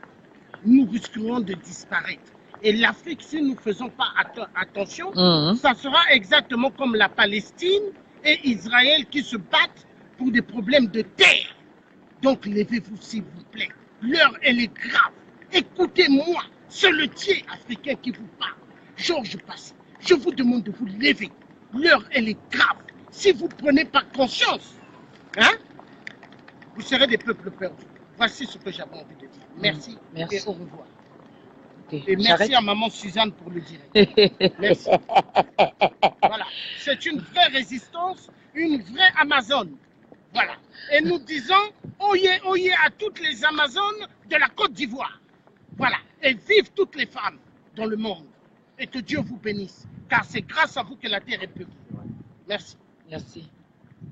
nous risquerons de disparaître. Et l'Afrique, si nous ne faisons pas attention, ça sera exactement comme la Palestine et Israël qui se battent pour des problèmes de terre. Donc levez-vous s'il vous plaît. L'heure, elle est grave. Écoutez-moi, c'est le tiers africain qui vous parle. Georges Passy, je vous demande de vous lever. L'heure, elle est grave. Si vous ne prenez pas conscience, hein, vous serez des peuples perdus. Voici ce que j'avais envie de dire. Merci, merci. Et au revoir. Okay. Et merci à maman Suzanne pour le direct. Merci. Voilà. C'est une vraie résistance, une vraie Amazone. Voilà. Et nous disons oyez, oyez à toutes les Amazones de la Côte d'Ivoire. Voilà. Et vivent toutes les femmes dans le monde. Et que Dieu vous bénisse. Car c'est grâce à vous que la terre est peuplée. Merci. Merci.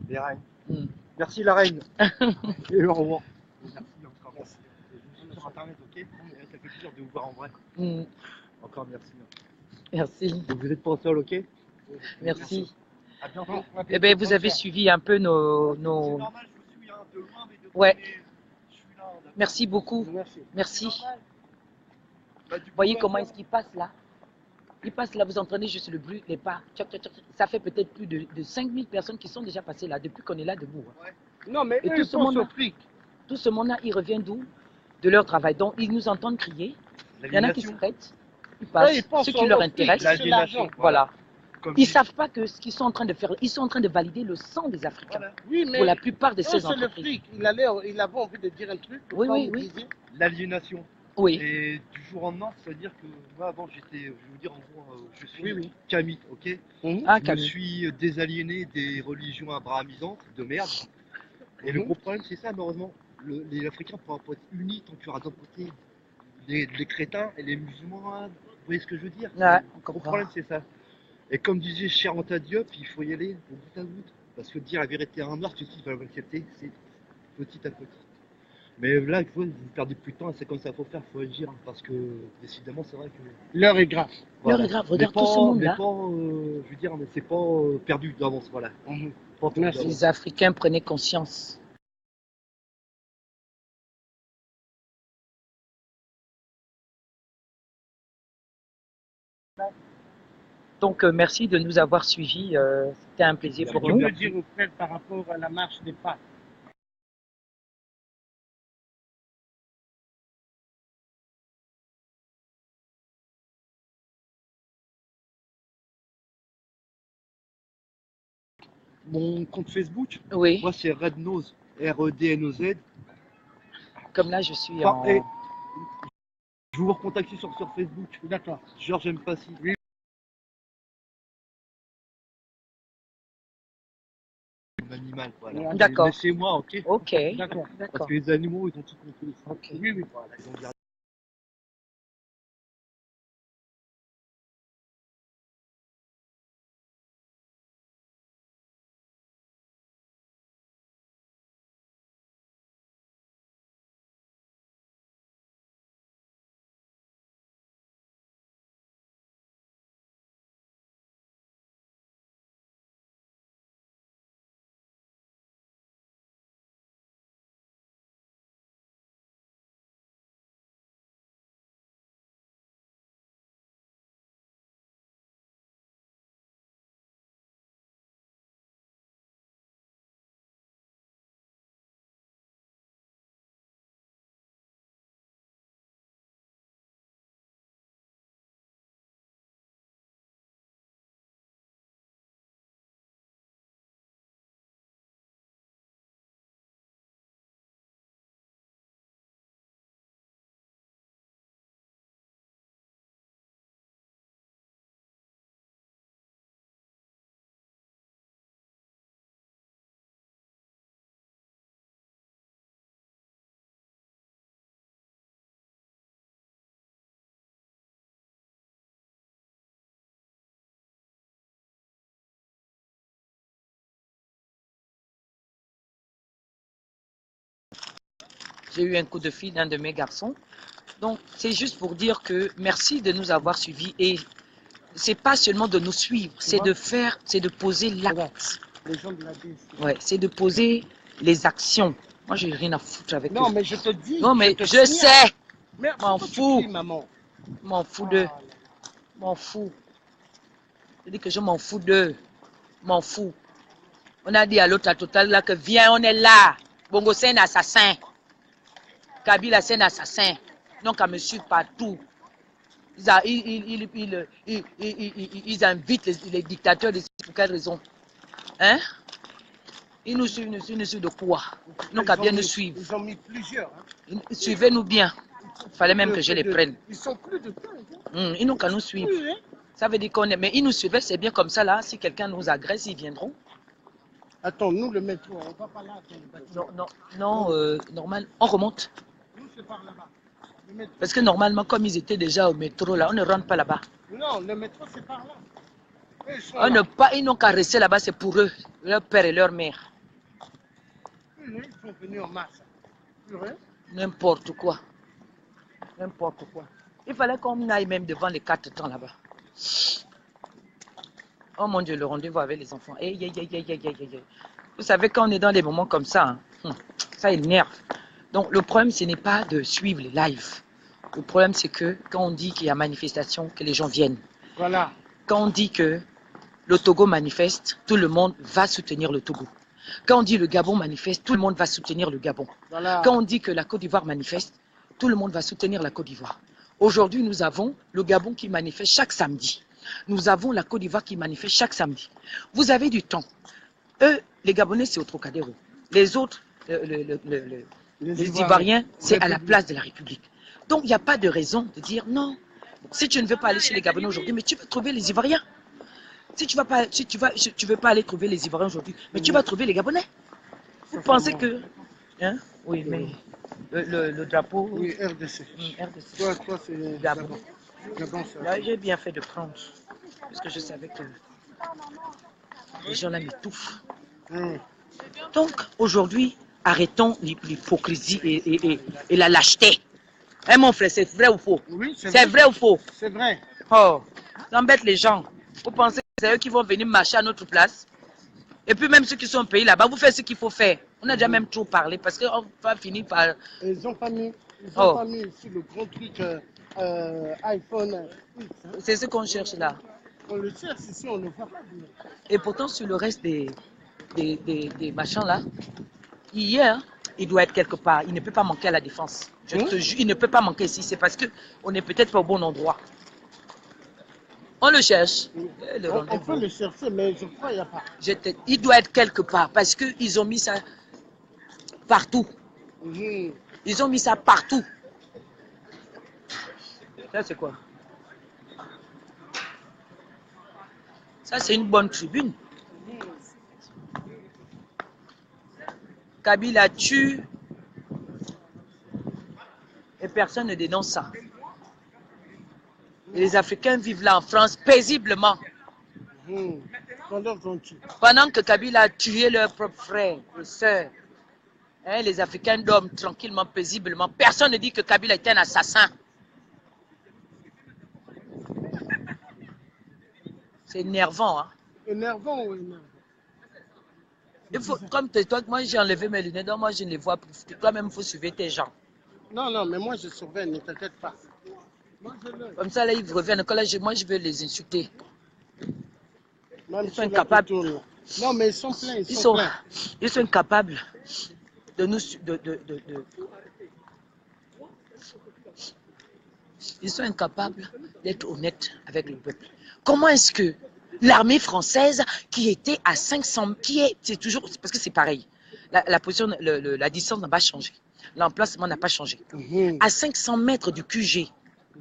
Les reines. Merci la reine. Et au revoir. Merci encore. Merci. Sur internet, ok. Ça fait plaisir de vous voir en vrai. Encore merci. Merci. Donc vous êtes pas seul, ok. Merci. À bientôt. Eh bien, vous avez suivi un peu nos... C'est normal, je vous suis de loin, mais de près, Ouais. je suis là. Merci beaucoup. Merci. Bah, Vous voyez comment est-ce qu'il passe là? Il passe là, vous entendez juste le bruit, les pas. Ça fait peut-être plus de 5000 personnes qui sont déjà passées là, depuis qu'on est là debout. Ouais. Non, mais et eux, tout ce monde-là, ils reviennent d'où? De leur travail. Donc, ils nous entendent crier. Il y en a qui s'arrêtent. Ils passent. Ce qui leur intéresse. Voilà. Ils ne savent pas que ce qu'ils sont en train de faire, ils sont en train de valider le sang des Africains. Voilà. Oui, mais pour la plupart de ces c'est le entreprises. fric. Il avait envie de dire un truc. Oui. L'aliénation. Oui. Et du jour au lendemain, c'est-à-dire que moi avant j'étais, je vais vous dire en gros, je suis Oui. Kamite, ok. Ah, Je me suis désaliéné des religions abrahamisantes de merde. Et le gros problème c'est ça, malheureusement, les Africains pourront pas être unis tant qu'il y aura d'un côté les crétins et les musulmans. Vous voyez ce que je veux dire? Ouais, on Le comprend. problème, c'est ça. Et comme disait Cher Anta Diop, il faut y aller au bout à bout. Parce que dire la vérité à un noir, tu sais qu'il va l'accepter, c'est petit à petit. Mais là, vous perdez plus de temps et c'est comme ça qu'il faut faire, il faut agir. Parce que, décidément, c'est vrai que. L'heure est grave. L'heure Voilà. est grave, Mais regarde pas, tout ce monde mais là. pas, je veux dire, mais c'est pas perdu d'avance, voilà. Pas perdu Merci. d'avance. Les Africains prenaient conscience. Donc, merci de nous avoir suivis. C'était un plaisir Ce que pour tu nous. veux dire au frère par rapport à la marche des pas? Mon compte Facebook, Oui, moi c'est Rednose, R-E-D-N-O-Z. comme là, je suis Enfin, en... et je vais vous recontacter sur Facebook. D'accord. Georges M. Passy. Oui. Animal, voilà. D'accord. Laissez-moi, ok? Ok, D'accord. Parce d'accord. que les animaux, ils ont tout compris. Ok. Oui, oui. Voilà, ils ont gardé. J'ai eu un coup de fil d'un de mes garçons. Donc, c'est juste pour dire que merci de nous avoir suivis. Et c'est pas seulement de nous suivre, c'est de faire, c'est de poser l'acte. Les gens de la DSI. Ouais, c'est de poser les actions. Moi, j'ai rien à foutre avec Non, eux. mais je te dis. Non, mais te je signale. sais. Merde, M'en pourquoi tu fous. cries, maman? M'en fous d'eux. M'en fous. Je dis que je m'en fous d'eux. M'en fous. On a dit à l'autre à Total là que viens, on est là. Bongo, c'est un assassin. Kabila, c'est un assassin. Donc, à me suivre partout. Ils invitent les dictateurs pour quelle raison? Hein? Ils nous suivent de quoi? Donc, à bien nous suivre. Ils ont mis plusieurs. Hein. Suivez-nous bien. Il fallait même que je les prenne. Ils sont plus de 15. Ils n'ont qu'à nous suivre. Oui, hein. Ça veut dire qu'on est. Mais ils nous suivaient, c'est bien comme ça là. Si quelqu'un nous agresse, ils viendront. Attends, nous le métro, on va pas là. Non, normal. On remonte. Nous, c'est par là-bas. Parce que normalement, comme ils étaient déjà au métro là, on ne rentre pas là-bas. Non, le métro, c'est par là. Eux, Ils n'ont qu'à rester là-bas, c'est pour eux, leur père et leur mère. Ils sont venus en masse. N'importe quoi. N'importe quoi. Il fallait qu'on aille même devant les 4 temps là-bas. Oh mon Dieu, le rendez-vous avec les enfants. Vous savez, quand on est dans des moments comme ça, ça énerve. Donc, le problème, ce n'est pas de suivre les lives. Le problème, c'est que quand on dit qu'il y a manifestation, que les gens viennent. Voilà. Quand on dit que le Togo manifeste, tout le monde va soutenir le Togo. Quand on dit le Gabon manifeste, tout le monde va soutenir le Gabon. Voilà. Quand on dit que la Côte d'Ivoire manifeste, tout le monde va soutenir la Côte d'Ivoire. Aujourd'hui, nous avons le Gabon qui manifeste chaque samedi. Nous avons la Côte d'Ivoire qui manifeste chaque samedi. Vous avez du temps. Eux, les Gabonais, c'est au Trocadéro. Les autres, les Ivoiriens, c'est à la place de la République. Donc, il n'y a pas de raison de dire non. Si tu ne veux pas aller chez les Gabonais aujourd'hui, mais tu vas trouver les Ivoiriens. Si tu ne veux pas aller trouver les Ivoiriens aujourd'hui, mais tu vas trouver les Gabonais. Vous pensez que... Hein? Oui, mais le drapeau. Oui, RDC. RDC. Toi c'est Gabon. Gabon, ça. Là, j'ai bien fait de prendre. Parce que je savais que les gens là m'étouffent. Donc, aujourd'hui, arrêtons l'hypocrisie et la lâcheté. Hein, mon frère, c'est vrai ou faux? Oui, c'est vrai ou faux? C'est vrai. Oh, ça embête les gens. Vous pensez que c'est eux qui vont venir marcher à notre place? Et puis même ceux qui sont au pays là-bas, vous faites ce qu'il faut faire. On a déjà même trop parlé parce qu'on va finir par... Ils n'ont pas mis, pas mis ici le gros truc iPhone X. Hein. C'est ce qu'on cherche là. On le cherche ici, on ne voit pas. Et pourtant sur le reste des machins là, hier, il doit être quelque part. Il ne peut pas manquer à la défense. Je te jure, il ne peut pas manquer ici. C'est parce qu'on n'est peut-être pas au bon endroit. On le cherche. On peut le chercher, mais je crois qu'il n'y a pas. Il doit être quelque part parce qu'ils ont mis ça partout. Ils ont mis ça partout. Ça, c'est quoi? Ça, c'est une bonne tribune. Kabila tue et personne ne dénonce ça. Et les Africains vivent là en France paisiblement. Pendant que Kabila a tué leurs propres frères et sœurs, hein, les Africains dorment tranquillement, paisiblement. Personne ne dit que Kabila est un assassin. C'est énervant, hein? Énervant ou énervant? Il faut, comme toi, moi j'ai enlevé mes lunettes, donc moi je ne les vois plus. Toi-même, il faut suivre tes gens. Non, non, mais moi je surveille, ne t'inquiète pas. Comme ça, là, ils reviennent. Quand là, moi, je veux les insulter. Même ils sont incapables. Non, mais ils sont pleins. Ils sont incapables de nous. Ils sont incapables d'être honnêtes avec le peuple. Comment est-ce que l'armée française, qui était à 500, c'est toujours, parce que c'est pareil, la position, la distance n'a pas changé, l'emplacement n'a pas changé. À 500 mètres du QG,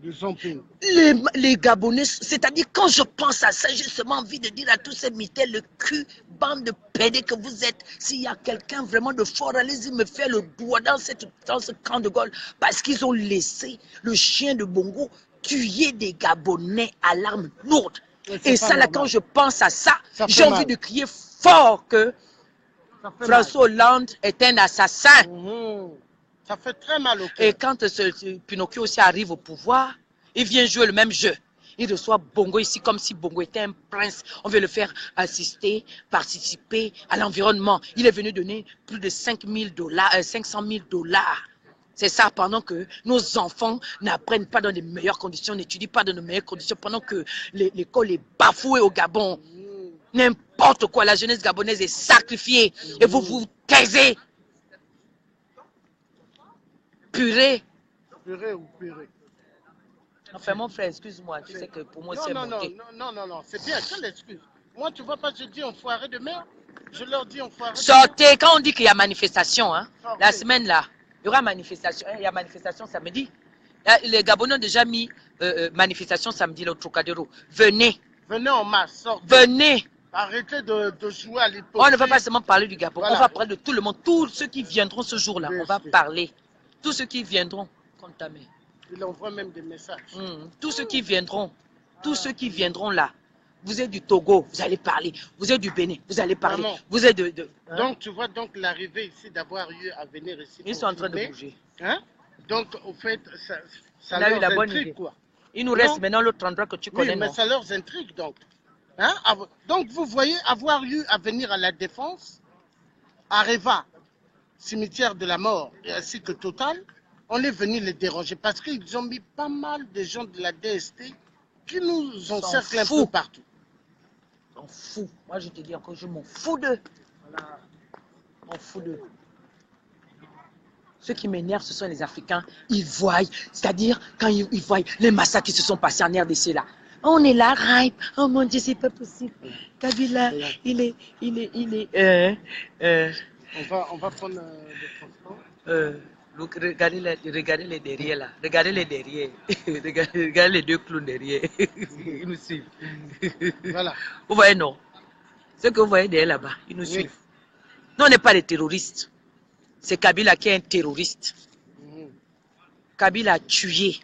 les Gabonais, c'est-à-dire quand je pense à ça, j'ai seulement envie de dire à tous ces mitels, le cul, bande de pédés que vous êtes, s'il y a quelqu'un vraiment de fort, allez-y me faire le doigt dans ce camp de Gaulle, parce qu'ils ont laissé le chien de Bongo tuer des Gabonais à l'arme lourde. Et ça, là, quand je pense à ça, j'ai envie de crier fort que François Hollande est un assassin. Ça fait très mal au cœur. Et quand ce Pinocchio aussi arrive au pouvoir, il vient jouer le même jeu. Il reçoit Bongo ici comme si Bongo était un prince. On veut le faire assister, participer à l'environnement. Il est venu donner plus de 500 000 $. C'est ça, pendant que nos enfants n'apprennent pas dans les meilleures conditions, n'étudient pas dans de meilleures conditions, pendant que l'école est bafouée au Gabon. N'importe quoi, la jeunesse gabonaise est sacrifiée. Et vous vous taisez. Purée. Purée ou purée? Enfin, mon frère, excuse-moi, tu sais que pour moi, c'est monté. Non, c'est bien, quelle excuse? Moi, tu vois pas, je dis enfoiré de mer. Je leur dis enfoiré de mer. Sortez, quand on dit qu'il y a manifestation, hein, la semaine là, il y aura manifestation, il y a manifestation samedi. Les Gabonais ont déjà mis manifestation samedi, le Trocadéro. Venez. Venez en masse, sortez. Venez. Arrêtez de jouer à l'hypocrisie. On ne va pas seulement parler du Gabon, voilà. On va parler de tout le monde, tous ceux qui viendront ce jour-là, on va parler. Tous ceux qui viendront, contamés. Il envoie même des messages. Tous ceux qui viendront là, vous êtes du Togo, vous allez parler. Vous êtes du Bénin, vous allez parler. Maman. Vous êtes hein? Donc tu vois donc l'arrivée ici d'avoir eu à venir ici. Ils sont en train de bouger. Hein? Donc au fait, ça leur leur intrigue quoi. Il nous reste maintenant l'autre endroit que tu connais. Oui, mais ça leur intrigue donc. Hein? Donc vous voyez, avoir eu à venir à la Défense, à Reva, cimetière de la mort, et ainsi que Total, on est venu les déranger parce qu'ils ont mis pas mal de gens de la DST qui nous encerclent un peu partout. Ils s'en foutent. Moi, je te dis encore, je m'en fous d'eux. Voilà. Je m'en fous d'eux. Ceux qui m'énervent, ce sont les Africains. Ils voient, c'est-à-dire quand ils voient les massacres qui se sont passés en RDC là. On est là, hype. Oh mon Dieu, c'est pas possible. Kabila, il est. On va prendre le transport. Regardez les derrière là. Regardez les derrière. regardez les deux clowns derrière. Ils nous suivent. Voilà. Vous voyez, non? Ce que vous voyez derrière là-bas, ils nous suivent. Nous, on n'est pas des terroristes. C'est Kabila qui est un terroriste. Kabila a tué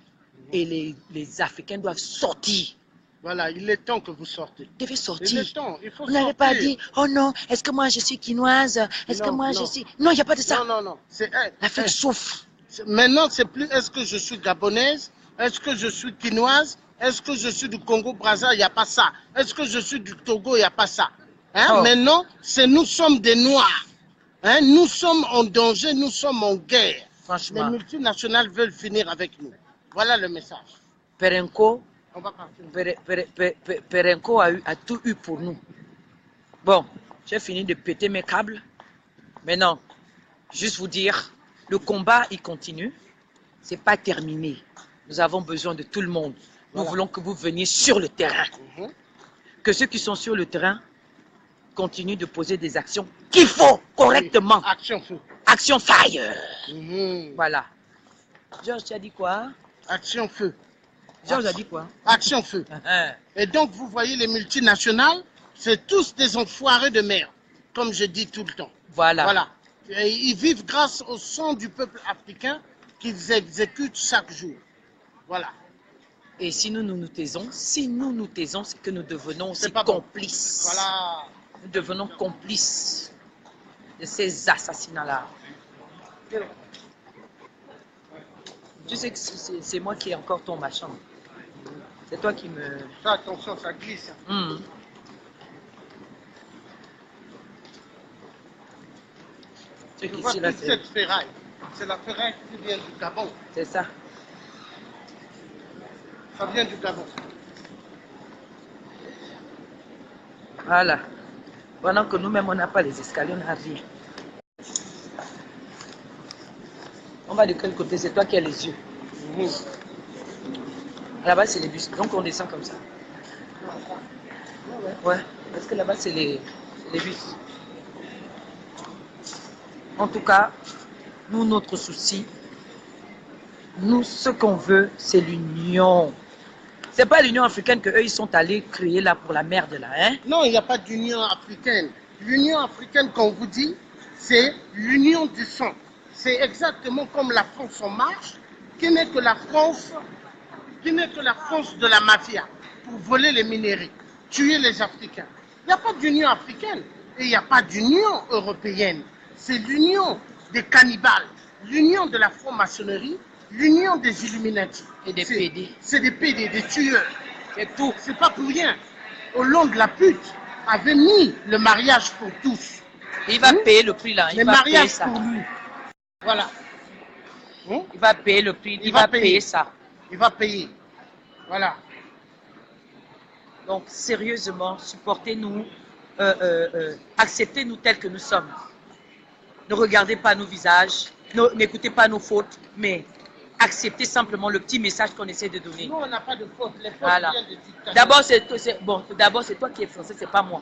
et les Africains doivent sortir. Voilà, il est temps que vous sortez. Vous devez Il sortir. est temps, il faut Vous n'allez pas dire, oh non, est-ce que moi je suis quinoise? Est-ce que moi je suis... Non, il n'y a pas de ça. Non, non, non. L'Afrique souffre. Maintenant, c'est plus est-ce que je suis gabonaise? Est-ce que je suis quinoise? Est-ce que je suis du Congo-Brazza? Il n'y a pas ça. Est-ce que je suis du Togo? Il n'y a pas ça. Hein? Oh. Maintenant, c'est nous sommes des Noirs. Hein? Nous sommes en danger, nous sommes en guerre. Franchement. Les multinationales veulent finir avec nous. Voilà le message. Perenco, On va partir. Perenco a tout eu pour nous. Bon, j'ai fini de péter mes câbles. Maintenant, juste vous dire, le combat, il continue. C'est pas terminé. Nous avons besoin de tout le monde. Nous voulons que vous veniez sur le terrain. Que ceux qui sont sur le terrain continuent de poser des actions qu'il faut correctement. Action feu. Action fire. Voilà. Georges, tu as dit quoi? Action feu. Georges a dit quoi? Action feu. Et donc, vous voyez, les multinationales, c'est tous des enfoirés de merde, comme je dis tout le temps. Voilà. Voilà. Et ils vivent grâce au sang du peuple africain qu'ils exécutent chaque jour. Voilà. Et si nous nous taisons, c'est que nous devenons aussi pas bon. complices. Voilà. Nous devenons complices de ces assassinats-là. Tu sais que c'est moi qui ai encore ton machin. C'est toi qui me... Ça, attention, ça glisse. C'est Tu vois qu'ici, là, toute cette ferraille. C'est la ferraille qui vient du Gabon. c'est ça. Ça vient du Gabon. Voilà. Pendant que nous-mêmes, on n'a pas les escaliers, on n'a rien. On va de quel côté? C'est toi qui as les yeux. Là-bas, c'est les bus. Donc, on descend comme ça. Ouais. Parce que là-bas, c'est les bus. En tout cas, nous, notre souci, nous, ce qu'on veut, c'est l'union. C'est pas l'Union africaine qu'eux, ils sont allés créer là pour la merde, là, hein? Non, il n'y a pas d'Union africaine. L'Union africaine, qu'on vous dit, c'est l'union du sang. C'est exactement comme la France en marche, qui n'est que la France de la mafia, pour voler les minerais, tuer les Africains. Il n'y a pas d'Union africaine et il n'y a pas d'Union européenne. C'est l'union des cannibales, l'union de la franc-maçonnerie, l'union des Illuminati. Et des PD. C'est des PD, des tueurs. C'est tout. C'est pas pour rien. Hollande la pute avait mis le mariage pour tous. Il va payer le prix là. Le Il va payer mariage ça. pour lui. Voilà. Il va payer le prix. Il va payer ça. Il va payer. Voilà. Donc, sérieusement, supportez-nous, acceptez-nous tels que nous sommes. Ne regardez pas nos visages, n'écoutez pas nos fautes, mais acceptez simplement le petit message qu'on essaie de donner. Nous, on n'a pas de faute. Les fautes Voilà. viennent des dictateurs. D'abord, c'est toi qui es français, c'est pas moi.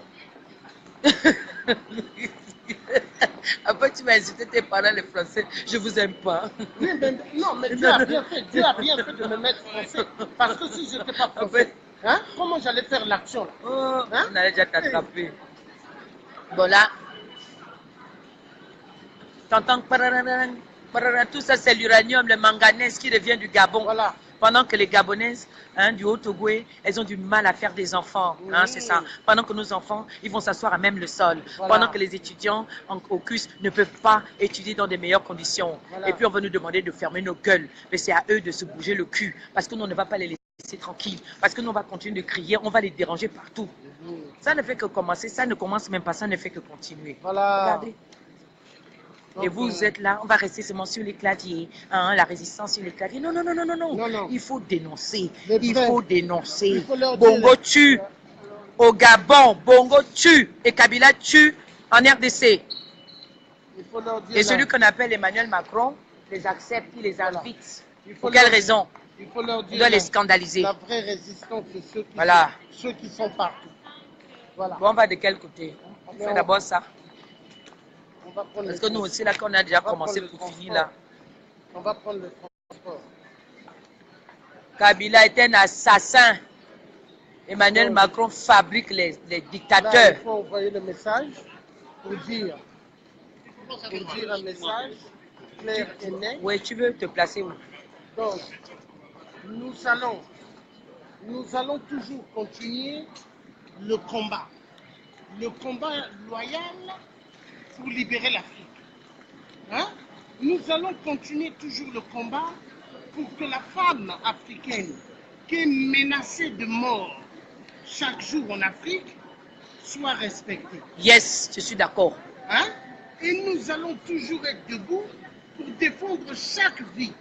Après, tu m'as insulté tes parents, les Français. Je vous aime pas. Oui, non, mais Dieu a bien fait. Dieu a bien fait de me mettre français. Parce que si je n'étais pas français, hein, comment j'allais faire l'action là? Oh, Hein? on allait déjà t'attraper. Bon, là, t'entends tout ça, c'est l'uranium, le manganèse qui revient du Gabon. Voilà. Pendant que les Gabonaises du Haut-Togo, elles ont du mal à faire des enfants. Hein, c'est ça. Pendant que nos enfants, ils vont s'asseoir à même le sol. Voilà. Pendant que les étudiants au CUS ne peuvent pas étudier dans des meilleures conditions. Voilà. Et puis on va nous demander de fermer nos gueules. Mais c'est à eux de se bouger le cul. Parce que nous, on ne va pas les laisser tranquilles. Parce que nous, on va continuer de crier. On va les déranger partout. Ça ne fait que commencer. Ça ne commence même pas. Ça ne fait que continuer. Voilà. Regardez. Et vous êtes là, on va rester seulement sur les claviers, hein, la résistance sur les claviers. Non, non, non, non, non, non. Non, non. Il faut dénoncer. Les Il vrais. faut dénoncer. Il faut leur dire Bongo tue au Gabon. Bongo tue et Kabila tue en RDC. Il faut leur dire Et celui qu'on appelle Emmanuel Macron les accepte, il les invite. Il faut Pour quelle leur- raison? Il faut leur Il dire doit les scandaliser. la vraie résistance, c'est Voilà. ceux qui sont partout. Voilà. Bon, on va de quel côté? On Mais fait on- d'abord ça. On va prendre Parce le que nous trans- aussi, là, qu'on a déjà on va commencé prendre le pour finir transport. là. On va prendre le transport. Kabila est un assassin. Emmanuel Macron fabrique les Là, dictateurs. il faut envoyer le message pour dire un message clair et net. Oui, tu veux te placer où? Donc, nous allons toujours continuer le combat loyal pour libérer l'Afrique. Hein? Nous allons continuer toujours le combat pour que la femme africaine qui est menacée de mort chaque jour en Afrique soit respectée. Yes, je suis d'accord. Hein? Et nous allons toujours être debout pour défendre chaque vie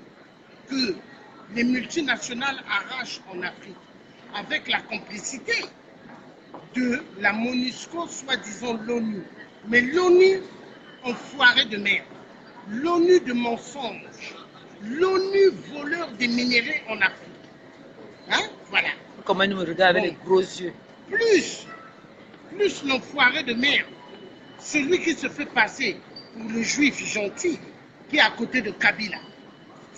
que les multinationales arrachent en Afrique, avec la complicité de la MONUSCO, soi-disant l'ONU. Mais l'ONU, enfoiré de merde, l'ONU de mensonges, l'ONU voleur des minéraux en Afrique. Hein? Voilà. Comment il nous regarde avec les gros yeux. Plus l'enfoiré de merde, celui qui se fait passer pour le juif gentil qui est à côté de Kabila.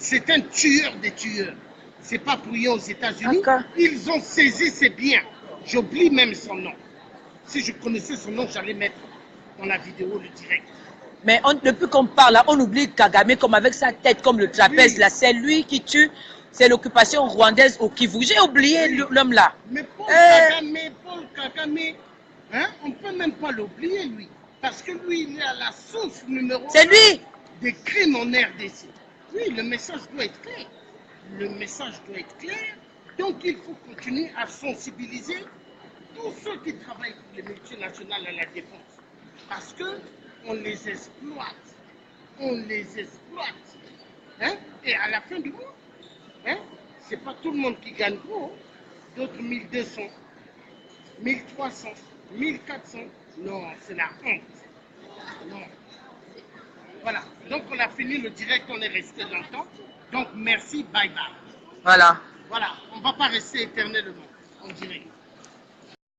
C'est un tueur des tueurs. C'est pas pour rien aux États-Unis. Ils ont saisi ses biens. J'oublie même son nom. Si je connaissais son nom, j'allais mettre dans la vidéo le direct. Mais depuis qu'on parle, là, on oublie Kagame comme avec sa tête, comme le trapèze. Oui. Là, c'est lui qui tue. C'est l'occupation rwandaise au Kivu. J'ai oublié l'homme là. Mais Paul Kagame, hein, on ne peut même pas l'oublier, lui. Parce que lui, il est à la source numéro 1 C'est lui. des crimes en RDC. Oui, le message doit être clair. Le message doit être clair. Donc, il faut continuer à sensibiliser tous ceux qui travaillent pour les multinationales à la défense. Parce qu'on les exploite. On les exploite. Hein? Et à la fin du mois, hein? C'est pas tout le monde qui gagne gros. D'autres 1200, 1300, 1400. Non, c'est la honte. Non. Voilà. Donc on a fini le direct, on est resté longtemps. Donc merci, bye bye. Voilà. Voilà, on ne va pas rester éternellement en direct.